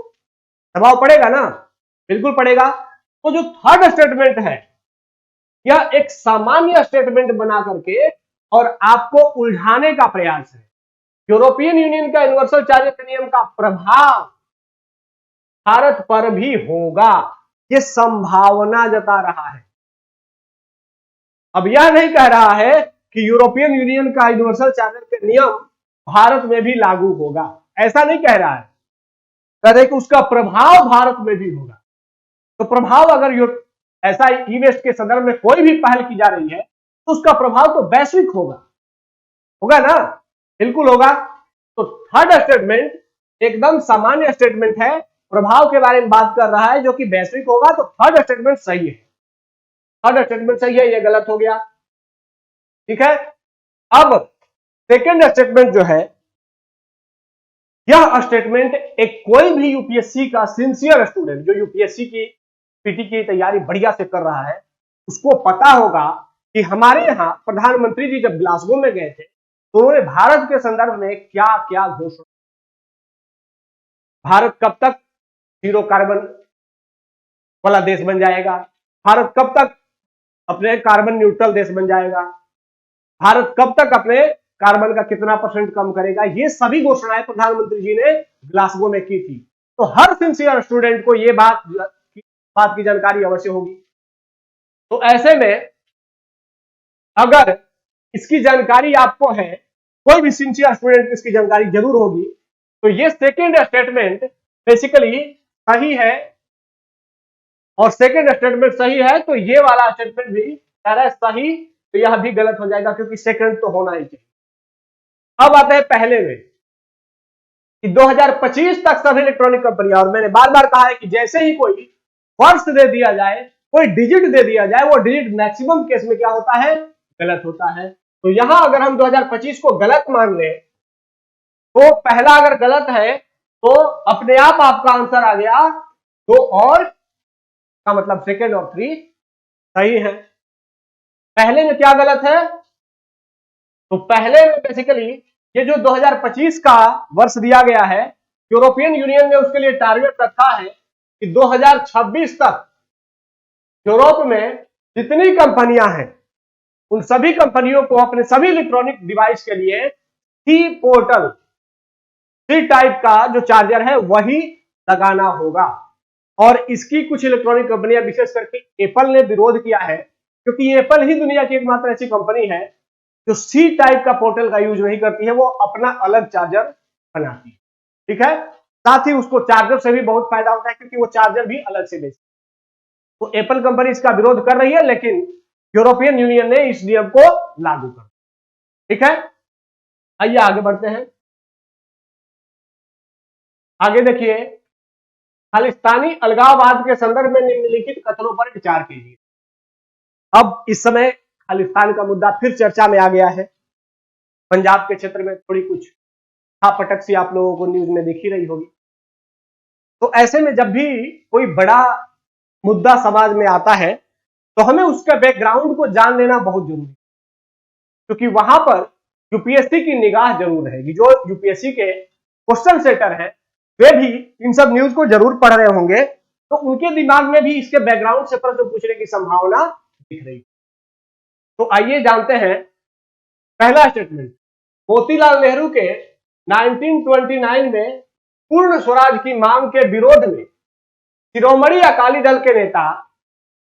Speaker 2: दबाव पड़ेगा ना? बिल्कुल पड़ेगा। तो जो थर्ड स्टेटमेंट है यह एक सामान्य स्टेटमेंट बना करके और आपको उलझाने का प्रयास है। यूरोपियन यूनियन का यूनिवर्सल चार्जर नियम का प्रभाव भारत पर भी होगा, यह संभावना जता रहा है। अब यह नहीं कह रहा है कि यूरोपियन यूनियन का यूनिवर्सल चार्जर के नियम भारत में भी लागू होगा, ऐसा नहीं कह रहा है। कह रहे कि उसका प्रभाव भारत में भी होगा। तो प्रभाव अगर ऐसा ई वेस्ट के संदर्भ में कोई भी पहल की जा रही है तो उसका प्रभाव तो वैश्विक होगा ना? बिल्कुल होगा। तो थर्ड स्टेटमेंट एकदम सामान्य स्टेटमेंट है, प्रभाव के बारे में बात कर रहा है जो कि वैश्विक होगा, तो थर्ड स्टेटमेंट सही है। थर्ड स्टेटमेंट सही है, ये गलत हो गया। ठीक है, अब सेकेंड स्टेटमेंट जो है, यह स्टेटमेंट एक कोई भी यूपीएससी का सिंसियर स्टूडेंट जो यूपीएससी की पीटी की तैयारी बढ़िया से कर रहा है उसको पता होगा कि हमारे यहां प्रधानमंत्री जी जब ग्लासगो में गए थे तो उन्होंने भारत के संदर्भ में क्या क्या घोषणा, भारत कब तक जीरो कार्बन वाला देश बन जाएगा, भारत कब तक अपने कार्बन न्यूट्रल देश बन जाएगा, भारत कब तक अपने कार्बन का कितना % कम करेगा, ये सभी घोषणाएं प्रधानमंत्री जी ने ग्लासगो में की थी। तो हर सिंसियर स्टूडेंट को ये बात की जानकारी अवश्य होगी। तो ऐसे में अगर इसकी जानकारी आपको है, कोई भी सिंसियर स्टूडेंट को इसकी जानकारी जरूर होगी, तो ये सेकेंड स्टेटमेंट बेसिकली सही है। और सेकेंड स्टेटमेंट सही है तो ये वाला स्टेटमेंट भी कह रहा है सही, तो यह भी गलत हो जाएगा क्योंकि सेकेंड तो होना ही चाहिए। अब आते हैं पहले में कि 2025 तक सभी इलेक्ट्रॉनिक कंपनियां, और मैंने बार बार कहा है कि जैसे ही कोई वर्ष दे दिया जाए, कोई डिजिट दे दिया जाए, वो डिजिट मैक्सिमम केस में क्या होता है? गलत होता है। तो यहां अगर हम 2025 को गलत मान लें तो पहला अगर गलत है तो अपने आप आपका आंसर आ गया, दो और का मतलब सेकेंड और 3 सही है। पहले में क्या गलत है? तो पहले में बेसिकली ये जो 2025 का वर्ष दिया गया है, यूरोपियन यूनियन ने उसके लिए टारगेट रखा है कि 2026 तक यूरोप में जितनी कंपनियां हैं उन सभी कंपनियों को अपने सभी इलेक्ट्रॉनिक डिवाइस के लिए सी टाइप का जो चार्जर है वही लगाना होगा। और इसकी कुछ इलेक्ट्रॉनिक कंपनियां, विशेष करके एप्पल ने विरोध किया है, क्योंकि एप्पल ही दुनिया की एकमात्र ऐसी कंपनी है जो सी टाइप का पोर्टल का यूज नहीं करती है, वो अपना अलग चार्जर बनाती है। ठीक है, साथ ही उसको चार्जर से भी बहुत फायदा होता है क्योंकि वो चार्जर भी अलग से बेचती है। तो एप्पल कंपनी इसका विरोध कर रही है, लेकिन यूरोपियन यूनियन ने इस नियम को लागू कर दिया। ठीक है, आइए आगे बढ़ते हैं। आगे देखिए, खालिस्तानी अलगाववाद के संदर्भ में निम्नलिखित कथनों पर विचार कीजिए। अब इस समय खालिस्तान का मुद्दा फिर चर्चा में आ गया है। पंजाब के क्षेत्र में थोड़ी कुछ पटक सी आप लोगों को न्यूज में दिख ही रही होगी। तो ऐसे में जब भी कोई बड़ा मुद्दा समाज में आता है तो हमें उसका बैकग्राउंड को जान लेना बहुत जरूरी है, क्योंकि वहां पर यूपीएससी की निगाह जरूर रहेगी। जो यूपीएससी के क्वेश्चन सेटर है वे भी इन सब न्यूज को जरूर पढ़ रहे होंगे, तो उनके दिमाग में भी इसके बैकग्राउंड से प्रश्न पूछने की संभावना दिख रही। तो आइए जानते हैं पहला स्टेटमेंट। मोतीलाल नेहरू के 1929 में पूर्ण स्वराज की मांग के विरोध में शिरोमणि अकाली दल के नेता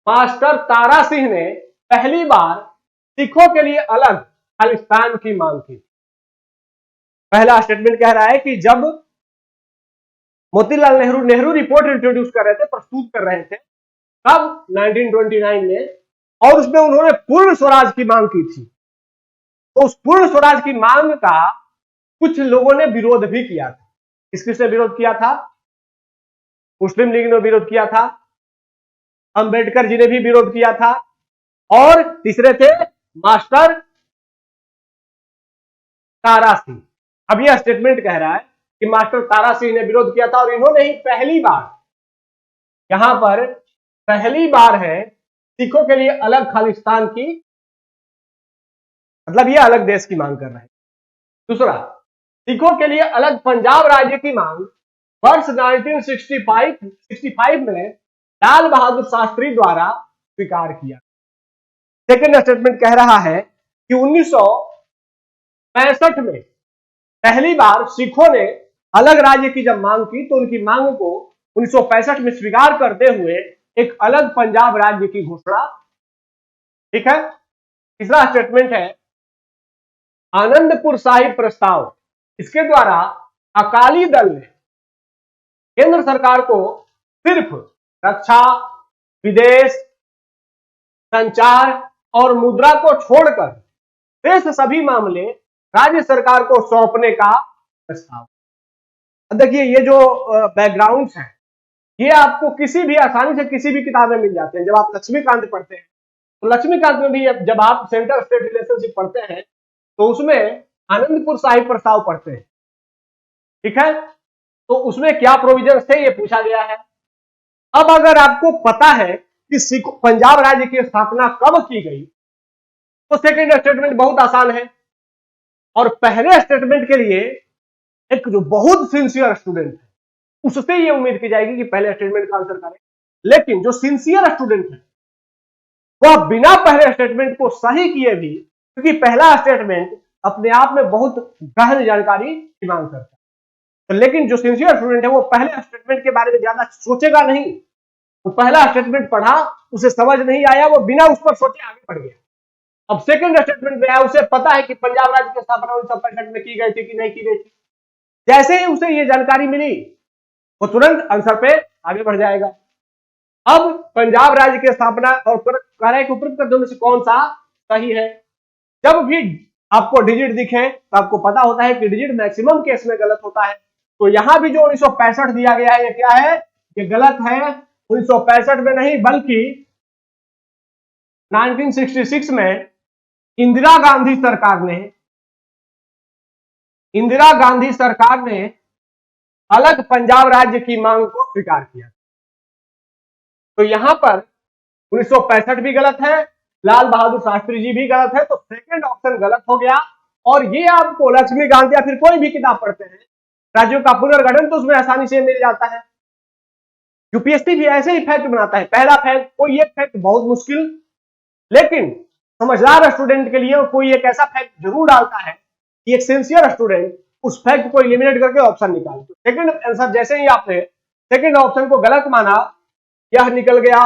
Speaker 2: मास्टर तारा सिंह ने पहली बार सिखों के लिए अलग खालिस्तान की मांग की। पहला स्टेटमेंट कह रहा है कि जब मोतीलाल नेहरू रिपोर्ट इंट्रोड्यूस कर रहे थे, प्रस्तुत कर रहे थे, तब 1929 में, और उसमें उन्होंने पूर्ण स्वराज की मांग की थी। तो उस पूर्ण स्वराज की मांग का कुछ लोगों ने विरोध भी किया था। किसने विरोध किया था? मुस्लिम लीग ने विरोध किया था, अंबेडकर जी ने भी विरोध किया था, और तीसरे थे मास्टर तारा सिंह। अब यह स्टेटमेंट कह रहा है कि मास्टर तारा सिंह ने विरोध किया था और इन्होंने ही पहली बार, यहां पर पहली बार है सिखों के लिए अलग खालिस्तान की, मतलब यह अलग देश की मांग कर रहे हैं। दूसरा, सिखों के लिए अलग पंजाब राज्य की मांग वर्ष 1965 में लाल बहादुर शास्त्री द्वारा स्वीकार किया। सेकेंड स्टेटमेंट कह रहा है कि 1965 में पहली बार सिखों ने अलग राज्य की जब मांग की तो उनकी मांग को 1965 में स्वीकार करते हुए एक अलग पंजाब राज्य की घोषणा। ठीक है। तीसरा स्टेटमेंट है आनंदपुर साहिब प्रस्ताव। इसके द्वारा अकाली दल ने केंद्र सरकार को सिर्फ रक्षा, विदेश, संचार और मुद्रा को छोड़कर शेष सभी मामले राज्य सरकार को सौंपने का प्रस्ताव। देखिए, ये जो बैकग्राउंड्स हैं ये आपको किसी भी आसानी से किसी भी किताब में मिल जाते हैं। जब आप लक्ष्मीकांत पढ़ते हैं तो लक्ष्मीकांत में भी जब आप सेंटर स्टेट रिलेशनशिप पढ़ते हैं तो उसमें आनंदपुर साहिब प्रस्ताव पढ़ते हैं। ठीक है। तो उसमें क्या प्रोविजन थे ये पूछा गया है। अब अगर आपको पता है कि पंजाब राज्य की स्थापना कब की गई तो सेकंड स्टेटमेंट बहुत आसान है। और पहले स्टेटमेंट के लिए एक जो बहुत सिंसियर स्टूडेंट है उससे ये उम्मीद की जाएगी कि पहले स्टेटमेंट का आंसर करें, लेकिन जो सिंसियर स्टूडेंट है वह बिना पहले स्टेटमेंट को सही किए भी, क्योंकि पहला स्टेटमेंट अपने आप में बहुत गहन जानकारी की मांग करता है, तो लेकिन जो सिंसियर स्टूडेंट है वो पहले स्टेटमेंट के बारे में ज्यादा सोचेगा नहीं। वो पहला स्टेटमेंट पढ़ा, उसे समझ नहीं आया, वो बिना उस पर सोचे आगे बढ़ गया। अब सेकंड स्टेटमेंट में आया, उसे पता है कि पंजाब राज्य की स्थापना 1965 में की गई थी कि नहीं की गई थी। जैसे ही उसे ये जानकारी मिली वो तुरंत आंसर पे आगे बढ़ जाएगा। अब पंजाब राज्य की स्थापना और कह रहे हैं कि उपरोक्त दोनों से कौन सा सही है। जब भी आपको डिजिट दिखे तो आपको पता होता है कि डिजिट मैक्सिमम केस में गलत होता है। तो यहां भी जो 1965 दिया गया है ये क्या है? ये गलत है। 1965 में नहीं बल्कि 1966 में इंदिरा गांधी सरकार ने अलग पंजाब राज्य की मांग को स्वीकार किया। तो यहां पर 1965 भी गलत है, लाल बहादुर शास्त्री जी भी गलत है, तो सेकंड ऑप्शन गलत हो गया। और ये आपको लक्ष्मीकांत या फिर कोई भी किताब पढ़ते हैं राज्यों का पुनर्गठन तो उसमें आसानी से मिल जाता है। यूपीएससी भी ऐसे ही फैक्ट बनाता है। पहला फैक्ट, कोई एक फैक्ट बहुत मुश्किल, लेकिन समझदार स्टूडेंट के लिए कोई एक ऐसा फैक्ट जरूर डालता है कि एक सिंसियर स्टूडेंट उस फैक्ट को एलिमिनेट करके ऑप्शन निकाले। तो सेकंड आंसर जैसे ही आपने सेकंड ऑप्शन को गलत माना, यह निकल गया,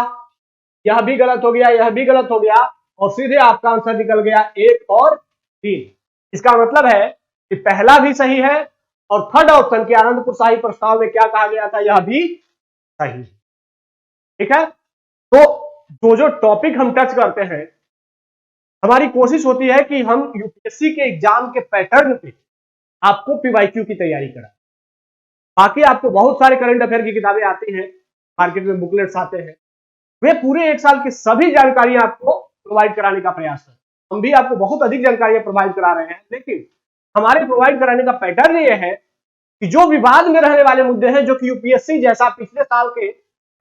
Speaker 2: यह भी गलत हो गया, यह भी गलत हो गया, और सीधे आपका आंसर निकल गया 1 और 3। इसका मतलब है कि पहला भी सही है और थर्ड ऑप्शन के आनंदपुर साहिब प्रस्ताव में क्या कहा गया था यह भी सही। ठीक है। तो जो टॉपिक हम टच करते हैं, हमारी कोशिश होती है कि हम यूपीएससी के एग्जाम के पैटर्न पे आपको पीवाईक्यू की तैयारी करा। बाकी आपको बहुत सारे करंट अफेयर की किताबें आती हैं, मार्केट में बुकलेट्स आते हैं, वे पूरे एक साल की सभी जानकारियां आपको प्रोवाइड कराने का प्रयास है। हम भी आपको बहुत अधिक जानकारियां प्रोवाइड करा रहे हैं, लेकिन हमारे प्रोवाइड कराने का पैटर्न ये है कि जो विवाद में रहने वाले मुद्दे हैं, जो कि यूपीएससी जैसा पिछले साल के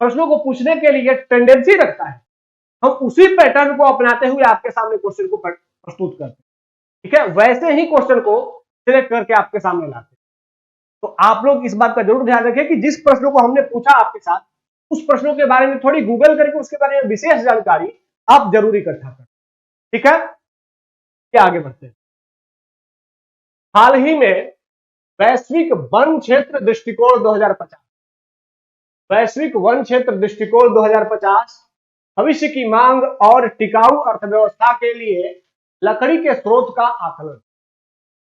Speaker 2: प्रश्नों को पूछने के लिए टेंडेंसी रखता है, हम उसी पैटर्न को अपनाते हुए आपके सामने क्वेश्चन को प्रस्तुत करते हैं। ठीक है, वैसे ही क्वेश्चन को सिलेक्ट करके आपके सामने लाते हैं। तो आप लोग इस बात का जरूर ध्यान रखें कि जिस प्रश्नों को हमने पूछा आपके साथ, उस प्रश्नों के बारे में थोड़ी गूगल करके उसके बारे में विशेष जानकारी आप जरूर इकट्ठा करें। ठीक है, क्या आगे बढ़ते हैं। हाल ही में वैश्विक वन क्षेत्र दृष्टिकोण 2050, वैश्विक वन क्षेत्र दृष्टिकोण 2050 भविष्य की मांग और टिकाऊ अर्थव्यवस्था के लिए लकड़ी के स्रोत का आकलन,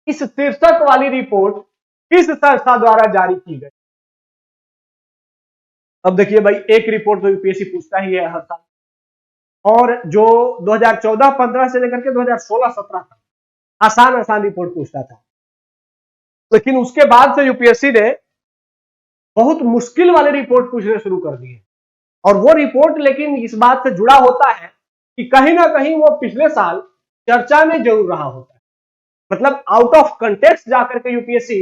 Speaker 2: इस शीर्षक वाली रिपोर्ट किस संस्था द्वारा जारी की गई। अब देखिए भाई, एक रिपोर्ट तो यूपीएससी पूछता ही है हर साल, और जो 2014-15 से लेकर के 2016-17 तक आसान रिपोर्ट पूछता था, लेकिन उसके बाद से यूपीएससी ने बहुत मुश्किल वाले रिपोर्ट पूछने शुरू कर दिए। और वो रिपोर्ट लेकिन इस बात से जुड़ा होता है कि कहीं ना कहीं वो पिछले साल चर्चा में जरूर रहा होता है, मतलब आउट ऑफ कंटेक्स्ट जाकर के यूपीएससी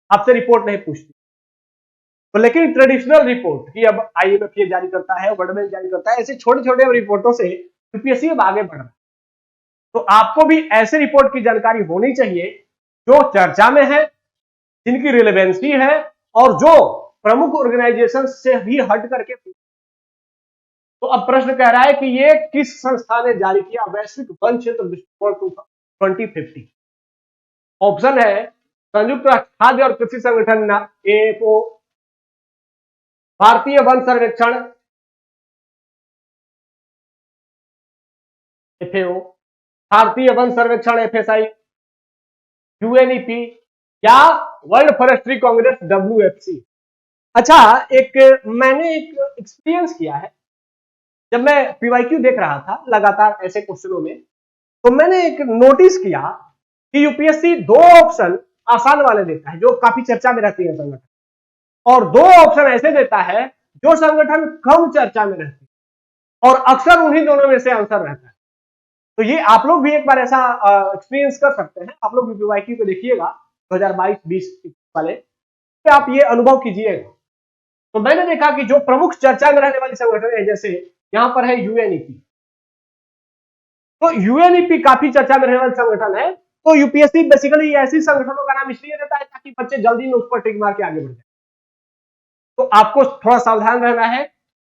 Speaker 2: आपसे रिपोर्ट नहीं पूछती। तो लेकिन ट्रेडिशनल रिपोर्ट की अब आईएमएफ ये जारी करता है, वर्ल्ड बैंक जारी करता है, ऐसे छोटे छोटे रिपोर्टों से यूपीएससी अब आगे बढ़ रहा है। तो आपको भी ऐसे रिपोर्ट की जानकारी होनी चाहिए जो चर्चा में है, जिनकी रिलेवेंसी है, और जो प्रमुख ऑर्गेनाइजेशन से भी हट करके। तो अब प्रश्न कह रहा है कि ये किस संस्था ने जारी किया वैश्विक वन क्षेत्र दृष्टिकोण 2050। ऑप्शन है संयुक्त राष्ट्र खाद्य और कृषि संगठन एएफओ, भारतीय वन सर्वेक्षण एफएओ, भारतीय वन सर्वेक्षण एफएसआई, यूएनईपी या वर्ल्ड फॉरेस्ट्री कांग्रेस डब्ल्यूएफसी। अच्छा, मैंने एक एक्सपीरियंस किया है। जब मैं पीवाईक्यू देख रहा था लगातार ऐसे क्वेश्चनों में, तो मैंने एक नोटिस किया कि यूपीएससी दो ऑप्शन आसान वाले देता है जो काफी चर्चा में रहती है संगठन, और दो ऑप्शन ऐसे देता है जो संगठन कम चर्चा में रहती है, और अक्सर उन्हीं दोनों में से आंसर रहता है। तो ये आप लोग भी एक बार ऐसा एक्सपीरियंस कर सकते हैं। आप लोग भी पीवाईक्यू को देखिएगा 2022-20 वाले, कि आप ये अनुभव कीजिएगा। तो मैंने देखा कि जो प्रमुख चर्चा में रहने वाली संगठन है, जैसे यहां पर है यूएनईपी, तो यूएनईपी काफी चर्चा में रहने वाला संगठन है। तो यूपीएससी बेसिकली ऐसी संगठनों का नाम इसलिए देता है ताकि बच्चे जल्दी में उस पर टिक मार के आगे बढ़ जाए। तो आपको थोड़ा सावधान रहना है,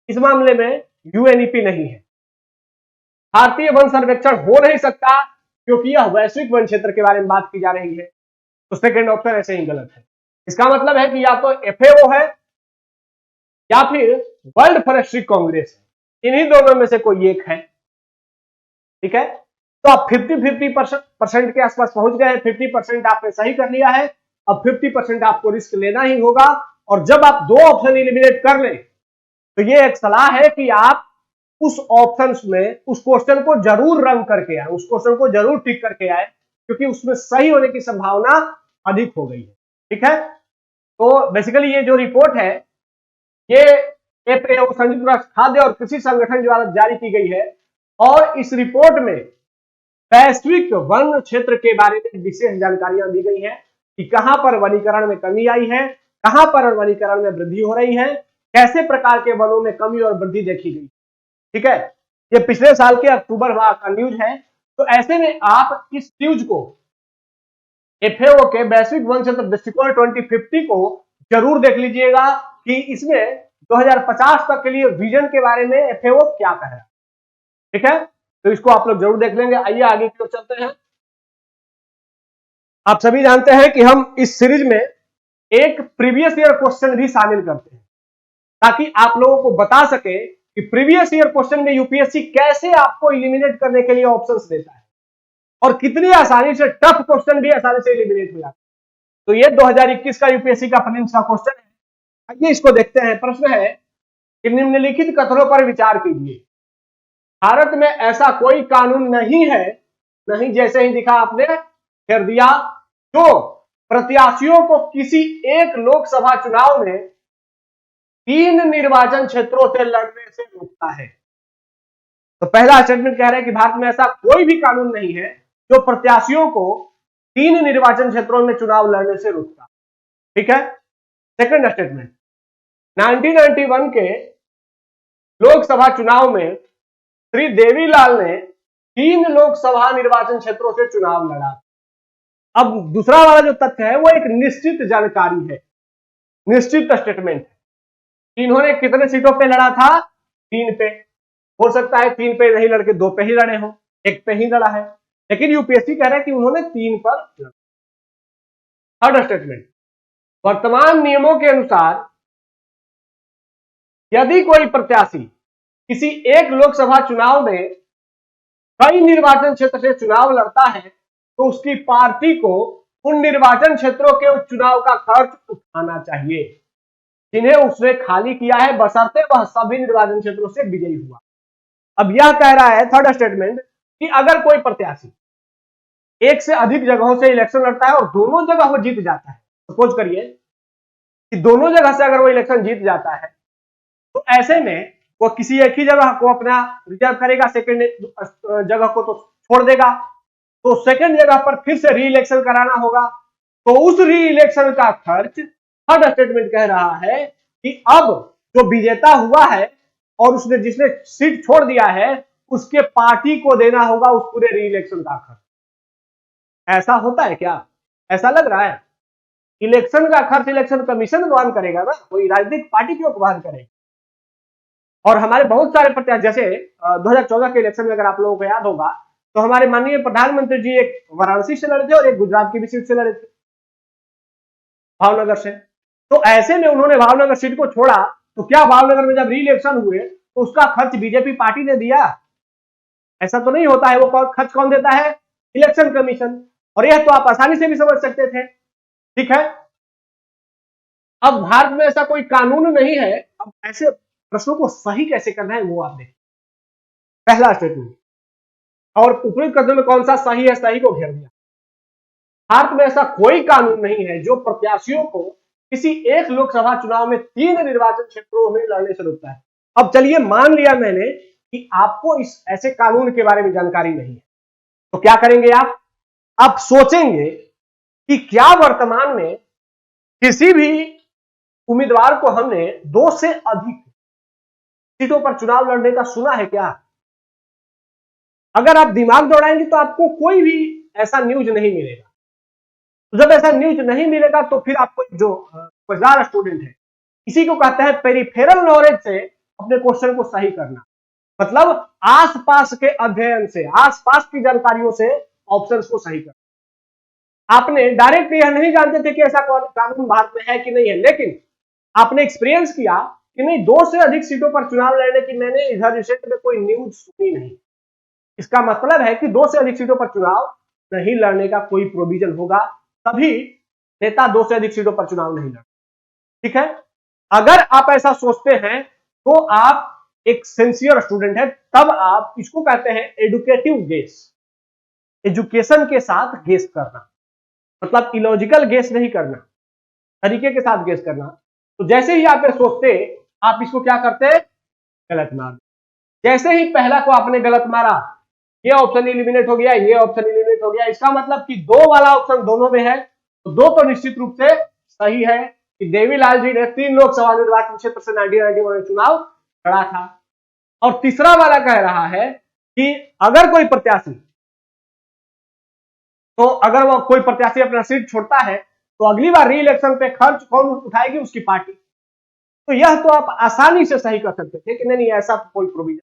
Speaker 2: इस मामले में यूएनईपी नहीं है। भारतीय वन सर्वेक्षण हो नहीं सकता क्योंकि यह वैश्विक वन क्षेत्र के बारे में बात की जा रही है। तो सेकंड ऑप्शन ऐसे ही गलत है। इसका मतलब है कि या तो एफएओ है या फिर वर्ल्ड फॉरेस्ट्री कांग्रेस है, इन्हीं दोनों में से कोई एक है। ठीक है, तो आप 50-50% के आसपास पहुंच गए हैं। 50% आपने सही कर लिया है, अब 50% आपको रिस्क लेना ही होगा। और जब आप दो ऑप्शन एलिमिनेट कर लें, तो ये एक सलाह है कि आप उस ऑप्शन में उस क्वेश्चन को जरूर रंग करके आए, उस क्वेश्चन को जरूर टिक करके आए, क्योंकि उसमें सही होने की संभावना अधिक हो गई है। ठीक है, तो बेसिकली ये जो रिपोर्ट है, ये एफएओ संयुक्त राष्ट्र खाद्य और कृषि संगठन द्वारा जारी की गई है, और इस रिपोर्ट में वैश्विक वन क्षेत्र के बारे में विशेष जानकारियां दी गई है कि कहां पर वनीकरण में कमी आई है, कहां पर वनीकरण में वृद्धि हो रही है, कैसे प्रकार के वनों में कमी और वृद्धि देखी गई। ठीक है, ये पिछले साल के अक्टूबर माह का न्यूज है। तो ऐसे में आप इस न्यूज को, एफएओ के वैश्विक वन क्षेत्र दृष्टिकोण 2050 को जरूर देख लीजिएगा कि इसमें 2050 तक के लिए विजन के बारे में एफएओ क्या कह रहा है। ठीक है, तो इसको आप लोग जरूर देख लेंगे। आइए आगे की ओर चलते हैं। आप सभी जानते हैं कि हम इस सीरीज में एक प्रीवियस ईयर क्वेश्चन भी शामिल करते हैं, ताकि आप लोगों को बता सके कि प्रीवियस ईयर क्वेश्चन में यूपीएससी कैसे आपको एलिमिनेट करने के लिए ऑप्शंस देता है, और कितनी आसानी से टफ क्वेश्चन भी आसानी से एलिमिनेट हो जाता है। तो ये 2021 का यूपीएससी का प्रीलिम्स का क्वेश्चन है। आइए इसको देखते हैं। प्रश्न है कि निम्नलिखित कथनों पर विचार कीजिए। भारत में ऐसा कोई कानून नहीं है, नहीं जैसे ही दिखा आपने कर दिया, जो प्रत्याशियों को किसी एक लोकसभा चुनाव में 3 निर्वाचन क्षेत्रों से लड़ने से रोकता है। तो पहला स्टेटमेंट कह रहा है कि भारत में ऐसा कोई भी कानून नहीं है जो प्रत्याशियों को 3 निर्वाचन क्षेत्रों में चुनाव लड़ने से रोकता। ठीक है। सेकंड स्टेटमेंट, 1991 के लोकसभा चुनाव में श्री देवीलाल ने 3 लोकसभा निर्वाचन क्षेत्रों से चुनाव लड़ा। अब दूसरा वाला जो तथ्य है वो एक निश्चित जानकारी है, निश्चित स्टेटमेंट है। इन्होंने कितने सीटों पे लड़ा था? 3 पे। हो सकता है 3 पे नहीं लड़के 2 पे ही लड़े हो, 1 पे ही लड़ा है, लेकिन यूपीएससी कह रहा है कि उन्होंने 3 पर लड़ा। थर्ड स्टेटमेंट, वर्तमान नियमों के अनुसार यदि कोई प्रत्याशी किसी एक लोकसभा चुनाव में कई निर्वाचन क्षेत्र से चुनाव लड़ता है तो उसकी पार्टी को उन निर्वाचन क्षेत्रों के चुनाव का खर्च उठाना चाहिए जिन्हें उसने खाली किया है, बशर्ते वह सभी निर्वाचन क्षेत्रों से विजयी हुआ। अब यह कह रहा है थर्ड स्टेटमेंट कि अगर कोई प्रत्याशी एक से अधिक जगहों से इलेक्शन लड़ता है और दोनों जगह वो जीत जाता है, सपोज करिए कि दोनों जगह से अगर वो इलेक्शन जीत जाता है तो ऐसे में वो किसी एक ही जगह को अपना रिजर्व करेगा, सेकंड जगह को तो छोड़ देगा, तो सेकंड जगह पर फिर से री इलेक्शन कराना होगा। तो उस री इलेक्शन का खर्च थर्ड स्टेटमेंट कह रहा है कि अब जो विजेता हुआ है और उसने जिसने सीट छोड़ दिया है उसके पार्टी को देना होगा उस पूरे री इलेक्शन का खर्च। ऐसा होता है क्या? ऐसा लग रहा है? इलेक्शन का खर्च इलेक्शन कमीशन वहन करेगा ना, कोई राजनीतिक पार्टी क्यों वहन करेगी? और हमारे बहुत सारे प्रत्याशी, जैसे 2014 के इलेक्शन में अगर आप लोगों को याद होगा तो हमारे माननीय प्रधानमंत्री जी एक वाराणसी से लड़े थे और एक गुजरात की भी सीट से लड़े थे, भावनगर से। तो ऐसे में उन्होंने भावनगर सीट को छोड़ा तो क्या भावनगर में जब री इलेक्शन हुए तो उसका खर्च बीजेपी पार्टी ने दिया? ऐसा तो नहीं होता है। वो खर्च कौन देता है? Election commission. और यह तो आप आसानी से भी समझ सकते थे। ठीक है। अब भारत में ऐसा कोई कानून नहीं है, अब ऐसे प्रश्नों को सही कैसे करना है वो आप देखें। पहला स्टेटमेंट, और उपयुक्त कथनों में कौन सा सही है, सही को घेर दिया। भारत में ऐसा कोई कानून नहीं है जो प्रत्याशियों को किसी एक लोकसभा चुनाव में 3 निर्वाचन क्षेत्रों में लड़ने से रोकता है। अब चलिए मान लिया मैंने कि आपको इस ऐसे कानून के बारे में जानकारी नहीं है, तो क्या करेंगे आप सोचेंगे कि क्या वर्तमान में किसी भी उम्मीदवार को हमने 2 से अधिक सीटों पर चुनाव लड़ने का सुना है क्या? अगर आप दिमाग दौड़ाएंगे तो आपको कोई भी ऐसा न्यूज नहीं मिलेगा। तो जब ऐसा न्यूज नहीं मिलेगा तो फिर आपको जो समझदार स्टूडेंट है, इसी को कहते हैं पेरिफेरल नॉलेज से अपने क्वेश्चन को सही करना। मतलब आसपास के अध्ययन से, आसपास की जानकारियों से ऑप्शंस को सही करना। आपने डायरेक्ट यह नहीं जानते थे कि ऐसा कानून भारत में है कि नहीं है, लेकिन आपने एक्सपीरियंस किया कि नहीं 2 से अधिक सीटों पर चुनाव लड़ने की मैंने इधर रिसेंट में कोई न्यूज सुनी नहीं। इसका मतलब है कि 2 से अधिक सीटों पर चुनाव नहीं लड़ने का कोई प्रोविजन होगा, तभी नेता 2 से अधिक सीटों पर चुनाव नहीं लड़। ठीक है। अगर आप ऐसा सोचते हैं तो आप एक सिंसियर स्टूडेंट है, तब आप इसको कहते हैं एडुकेटिव गेस। एजुकेशन के साथ गेस करना, मतलब इलॉजिकल गेस नहीं करना, तरीके के साथ गेस करना। तो जैसे ही आप सोचते आप इसको क्या करते, गलत मार। जैसे ही पहला को आपने गलत मारा, ये ऑप्शन इलिमिनेट हो गया, ये ऑप्शन इलिमिनेट हो गया। इसका मतलब कि 2 वाला ऑप्शन दोनों में है, तो 2 तो निश्चित रूप से सही है कि देवीलाल जी ने 3 लोकसभा निर्वाचन क्षेत्र से 1991 में चुनाव लड़ा था। और तीसरा वाला कह रहा है कि अगर कोई प्रत्याशी, तो अगर वो कोई प्रत्याशी अपना सीट छोड़ता है तो अगली बार री इलेक्शन पे खर्च कौन उठाएगी? उसकी पार्टी। तो यह तो आप आसानी से सही कर सकते थे कि नहीं ऐसा कोई प्रोविजन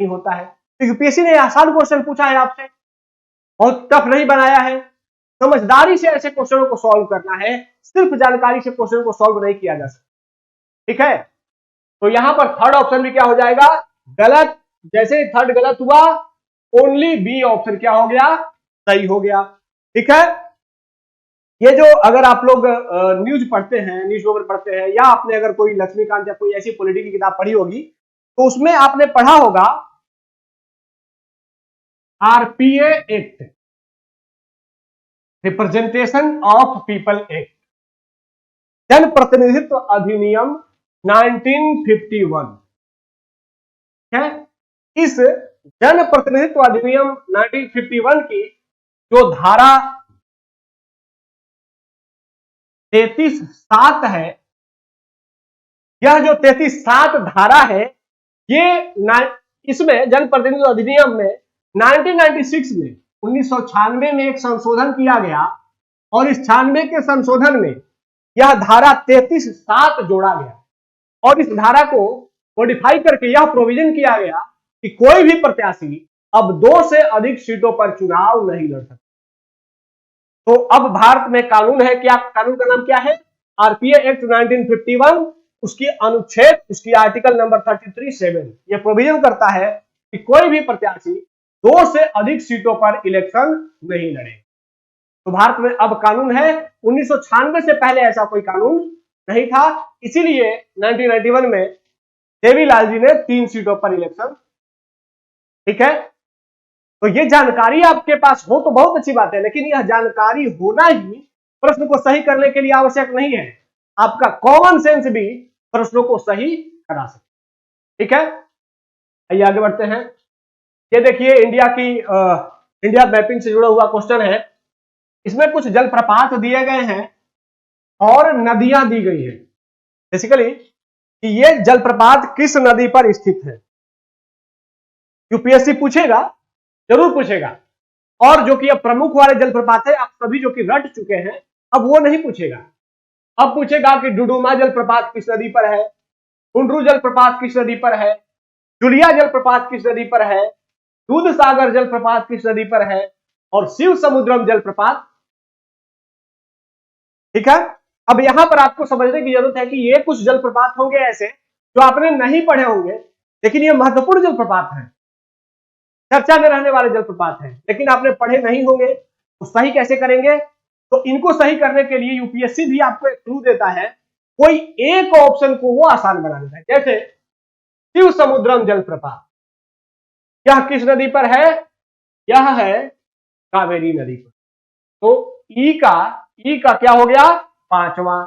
Speaker 2: नहीं होता है। तो यूपीएससी ने आसान क्वेश्चन पूछा है आपसे, बहुत टफ नहीं बनाया है। समझदारी से ऐसे क्वेश्चनों को सॉल्व करना है, सिर्फ जानकारी से क्वेश्चन को सॉल्व नहीं किया जा सकता। ठीक है। तो यहां पर थर्ड ऑप्शन भी क्या हो जाएगा? गलत। जैसे थर्ड गलत हुआ, ओनली बी ऑप्शन क्या हो गया? सही हो गया। ठीक है। ये जो अगर आप लोग न्यूज पढ़ते हैं, न्यूज पेपर पढ़ते हैं, या आपने अगर कोई लक्ष्मीकांत या कोई ऐसी पॉलिटी की किताब पढ़ी होगी तो उसमें आपने पढ़ा होगा RPA act representation of people act, जन प्रतिनिधित्व अधिनियम 1951 है। इस जन प्रतिनिधित्व अधिनियम 1951 की जो धारा 33(7) है, यह जो 33(7) धारा है, ये इसमें जन प्रतिनिधित्व अधिनियम में 1996 में 1996 में एक संशोधन किया गया और इस 96 के संशोधन में यह धारा 33(7) जोड़ा गया और इस धारा को मॉडिफाई करके यह प्रोविजन किया गया कि कोई भी प्रत्याशी अब 2 से अधिक सीटों पर चुनाव नहीं लड़ सकता। तो अब भारत में कानून है, क्या कानून का नाम क्या है? RPA act 1951। उसकी अनुच्छेद, उसकी आर्टिकल नंबर 33(7) यह प्रोविजन करता है कि कोई भी प्रत्याशी 2 से अधिक सीटों पर इलेक्शन नहीं लड़े। तो भारत में अब कानून है। 1996 से पहले ऐसा कोई कानून नहीं था, इसीलिए 1991 में देवीलाल जी ने 3 सीटों पर इलेक्शन, ठीक है। तो ये जानकारी आपके पास हो तो बहुत अच्छी बात है, लेकिन यह जानकारी होना ही प्रश्न को सही करने के लिए आवश्यक नहीं है। आपका कॉमन सेंस भी प्रश्नों को सही करा सकते, ठीक है। आइए आगे बढ़ते हैं। ये देखिए इंडिया मैपिंग से जुड़ा हुआ क्वेश्चन है। इसमें कुछ जलप्रपात दिए गए हैं और नदियां दी गई है। बेसिकली कि ये जलप्रपात किस नदी पर स्थित है, यूपीएससी पूछेगा, जरूर पूछेगा। और जो कि अब प्रमुख वाले जलप्रपात है, आप सभी जो कि रट चुके हैं, अब वो नहीं पूछेगा। अब पूछेगा कि डुडुमा जलप्रपात किस नदी पर है, हुंड्रू जलप्रपात किस नदी पर है, जुलिया जलप्रपात किस नदी पर है, दूधसागर जलप्रपात किस नदी पर है और शिव समुद्रम जलप्रपात, ठीक है। अब यहां पर आपको समझने की जरूरत है कि ये कुछ जलप्रपात होंगे ऐसे जो आपने नहीं पढ़े होंगे, लेकिन ये महत्वपूर्ण जलप्रपात है, चर्चा में रहने वाले जलप्रपात हैं, लेकिन आपने पढ़े नहीं होंगे। तो सही कैसे करेंगे? तो इनको सही करने के लिए यूपीएससी भी आपको एक क्लू देता है, कोई एक ऑप्शन को वो आसान बना देता है। जैसे शिव समुद्रम जलप्रपात, यह किस नदी पर है? यह है कावेरी नदी पर। तो ई का क्या हो गया? 5वां।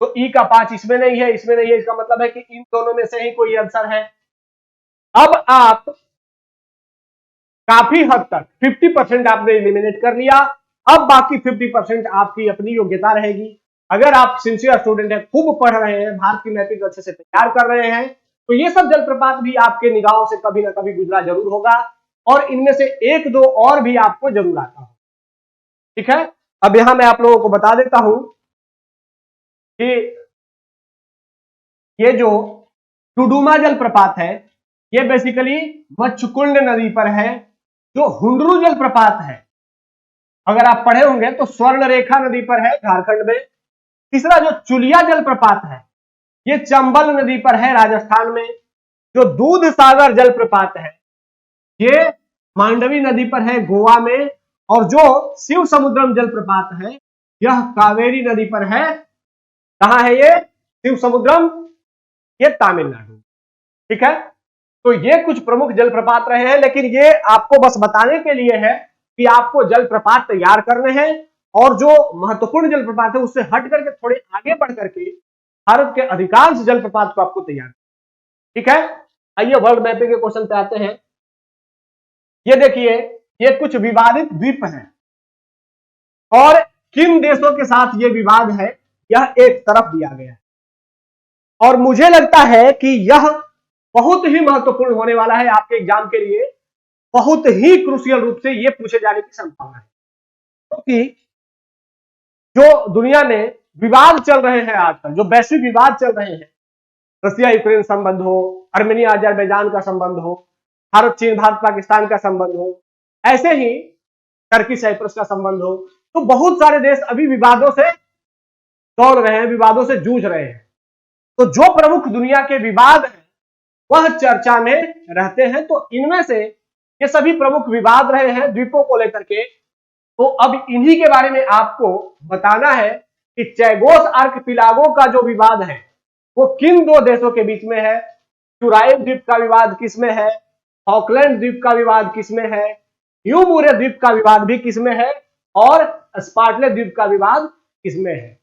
Speaker 2: तो ई का 5 इसमें नहीं है, इसमें नहीं है, इसका मतलब है कि इन दोनों में से ही कोई आंसर है। अब आप काफी हद तक 50% आपने एलिमिनेट कर लिया। अब बाकी 50% आपकी अपनी योग्यता रहेगी। अगर आप सिंसियर स्टूडेंट हैं, खूब पढ़ रहे हैं, भारत की मैपिंग अच्छे से तैयार कर रहे हैं, तो ये सब जलप्रपात भी आपके निगाहों से कभी ना कभी गुजरा जरूर होगा और इनमें से 1-2 और भी आपको जरूर आता हो, ठीक है। अब यहां मैं आप लोगों को बता देता हूं कि ये जो डुडुमा जलप्रपात है, ये बेसिकली मच्छकुंड नदी पर है। जो हुंड्रू जलप्रपात है, अगर आप पढ़े होंगे तो स्वर्णरेखा नदी पर है, झारखंड में। तीसरा जो चुलिया जलप्रपात है, ये चंबल नदी पर है, राजस्थान में। जो दूधसागर जलप्रपात है, ये मांडवी नदी पर है, गोवा में। और जो शिव समुद्रम जलप्रपात है, यह कावेरी नदी पर है। कहां है ये शिव समुद्रम? ये तमिलनाडु, ठीक है। तो ये कुछ प्रमुख जलप्रपात रहे हैं, लेकिन ये आपको बस बताने के लिए है कि आपको जलप्रपात तैयार करने हैं और जो महत्वपूर्ण जलप्रपात है उससे हट करके थोड़े आगे बढ़ करके भारत के अधिकांश जलप्रपात को आपको तैयार, ठीक है। आइए वर्ल्ड मैपिंग के क्वेश्चन पे आते हैं। ये देखिए, ये कुछ विवादित द्वीप हैं और किन देशों के साथ ये विवाद है, यह एक तरफ दिया गया है और मुझे लगता है कि यह बहुत ही महत्वपूर्ण होने वाला है आपके एग्जाम के लिए। बहुत ही क्रूशियल रूप से यह पूछे जाने की संभावना है, क्योंकि जो दुनिया में विवाद चल रहे हैं आजकल, जो वैश्विक विवाद चल रहे हैं, रसिया यूक्रेन संबंध हो, आर्मेनिया अजरबैजान का संबंध हो, भारत चीन भारत पाकिस्तान का संबंध हो, ऐसे ही टर्की साइप्रस का संबंध हो, तो बहुत सारे देश अभी विवादों से दौड़ रहे हैं, विवादों से जूझ रहे हैं। तो जो प्रमुख दुनिया के विवाद हैं वह चर्चा में रहते हैं। तो इनमें से ये सभी प्रमुख विवाद रहे हैं द्वीपों को लेकर के। तो अब इन्हीं के बारे में आपको बताना है कि चैगोस आर्कपिलागो का जो विवाद है वो किन 2 देशों के बीच में है, चुराइल द्वीप का विवाद किसमें है, फॉकलैंड द्वीप का विवाद किसमें है, न्यू मुरे द्वीप का विवाद भी किसमें है, और स्पार्टले द्वीप का विवाद किसमें है।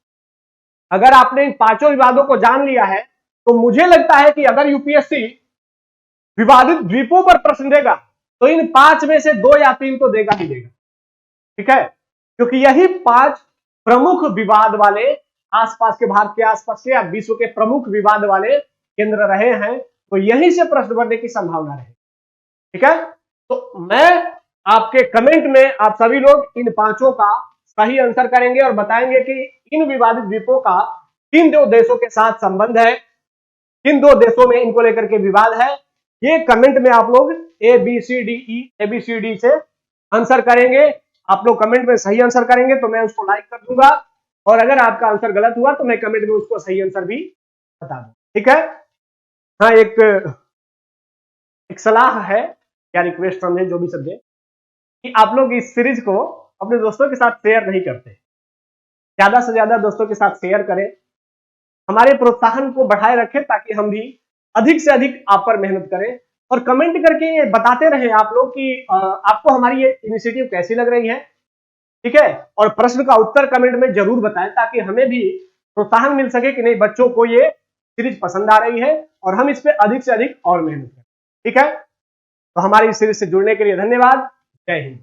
Speaker 2: अगर आपने इन पांचों विवादों को जान लिया है तो मुझे लगता है कि अगर यूपीएससी विवादित द्वीपों पर प्रश्न देगा तो इन 5 में से 2 या 3 तो देगा ही देगा। ठीक है, क्योंकि यही 5 प्रमुख विवाद वाले आसपास के, भारत के आसपास के या विश्व के प्रमुख विवाद वाले केंद्र रहे हैं, तो यहीं से प्रश्न बनने की संभावना रहे। ठीक है, तो मैं आपके कमेंट में आप सभी लोग इन पांचों का सही आंसर करेंगे और बताएंगे कि इन विवादित द्वीपों का किन 2 देशों के साथ संबंध है, किन 2 देशों में इनको लेकर के विवाद है। ये कमेंट में आप लोग ABCD से आंसर करेंगे। आप लोग कमेंट में सही आंसर करेंगे तो मैं उसको लाइक कर दूंगा, और अगर आपका आंसर गलत हुआ तो मैं कमेंट में उसको सही आंसर भी बता दूंगा। ठीक है, हाँ, एक सलाह है या रिक्वेस्ट समझे, जो भी समझे, कि आप लोग इस सीरीज को अपने दोस्तों के साथ शेयर नहीं करते। ज्यादा से ज्यादा दोस्तों के साथ शेयर करें, हमारे प्रोत्साहन को बढ़ाए रखें ताकि हम भी अधिक से अधिक आप पर मेहनत करें, और कमेंट करके बताते रहें आप लोग कि आपको हमारी ये इनिशिएटिव कैसी लग रही है। ठीक है, और प्रश्न का उत्तर कमेंट में जरूर बताएं ताकि हमें भी प्रोत्साहन मिल सके कि नहीं, बच्चों को ये सीरीज पसंद आ रही है और हम इस पे अधिक से अधिक और मेहनत करें। ठीक है, तो हमारी इस सीरीज से जुड़ने के लिए धन्यवाद। जय हिंद।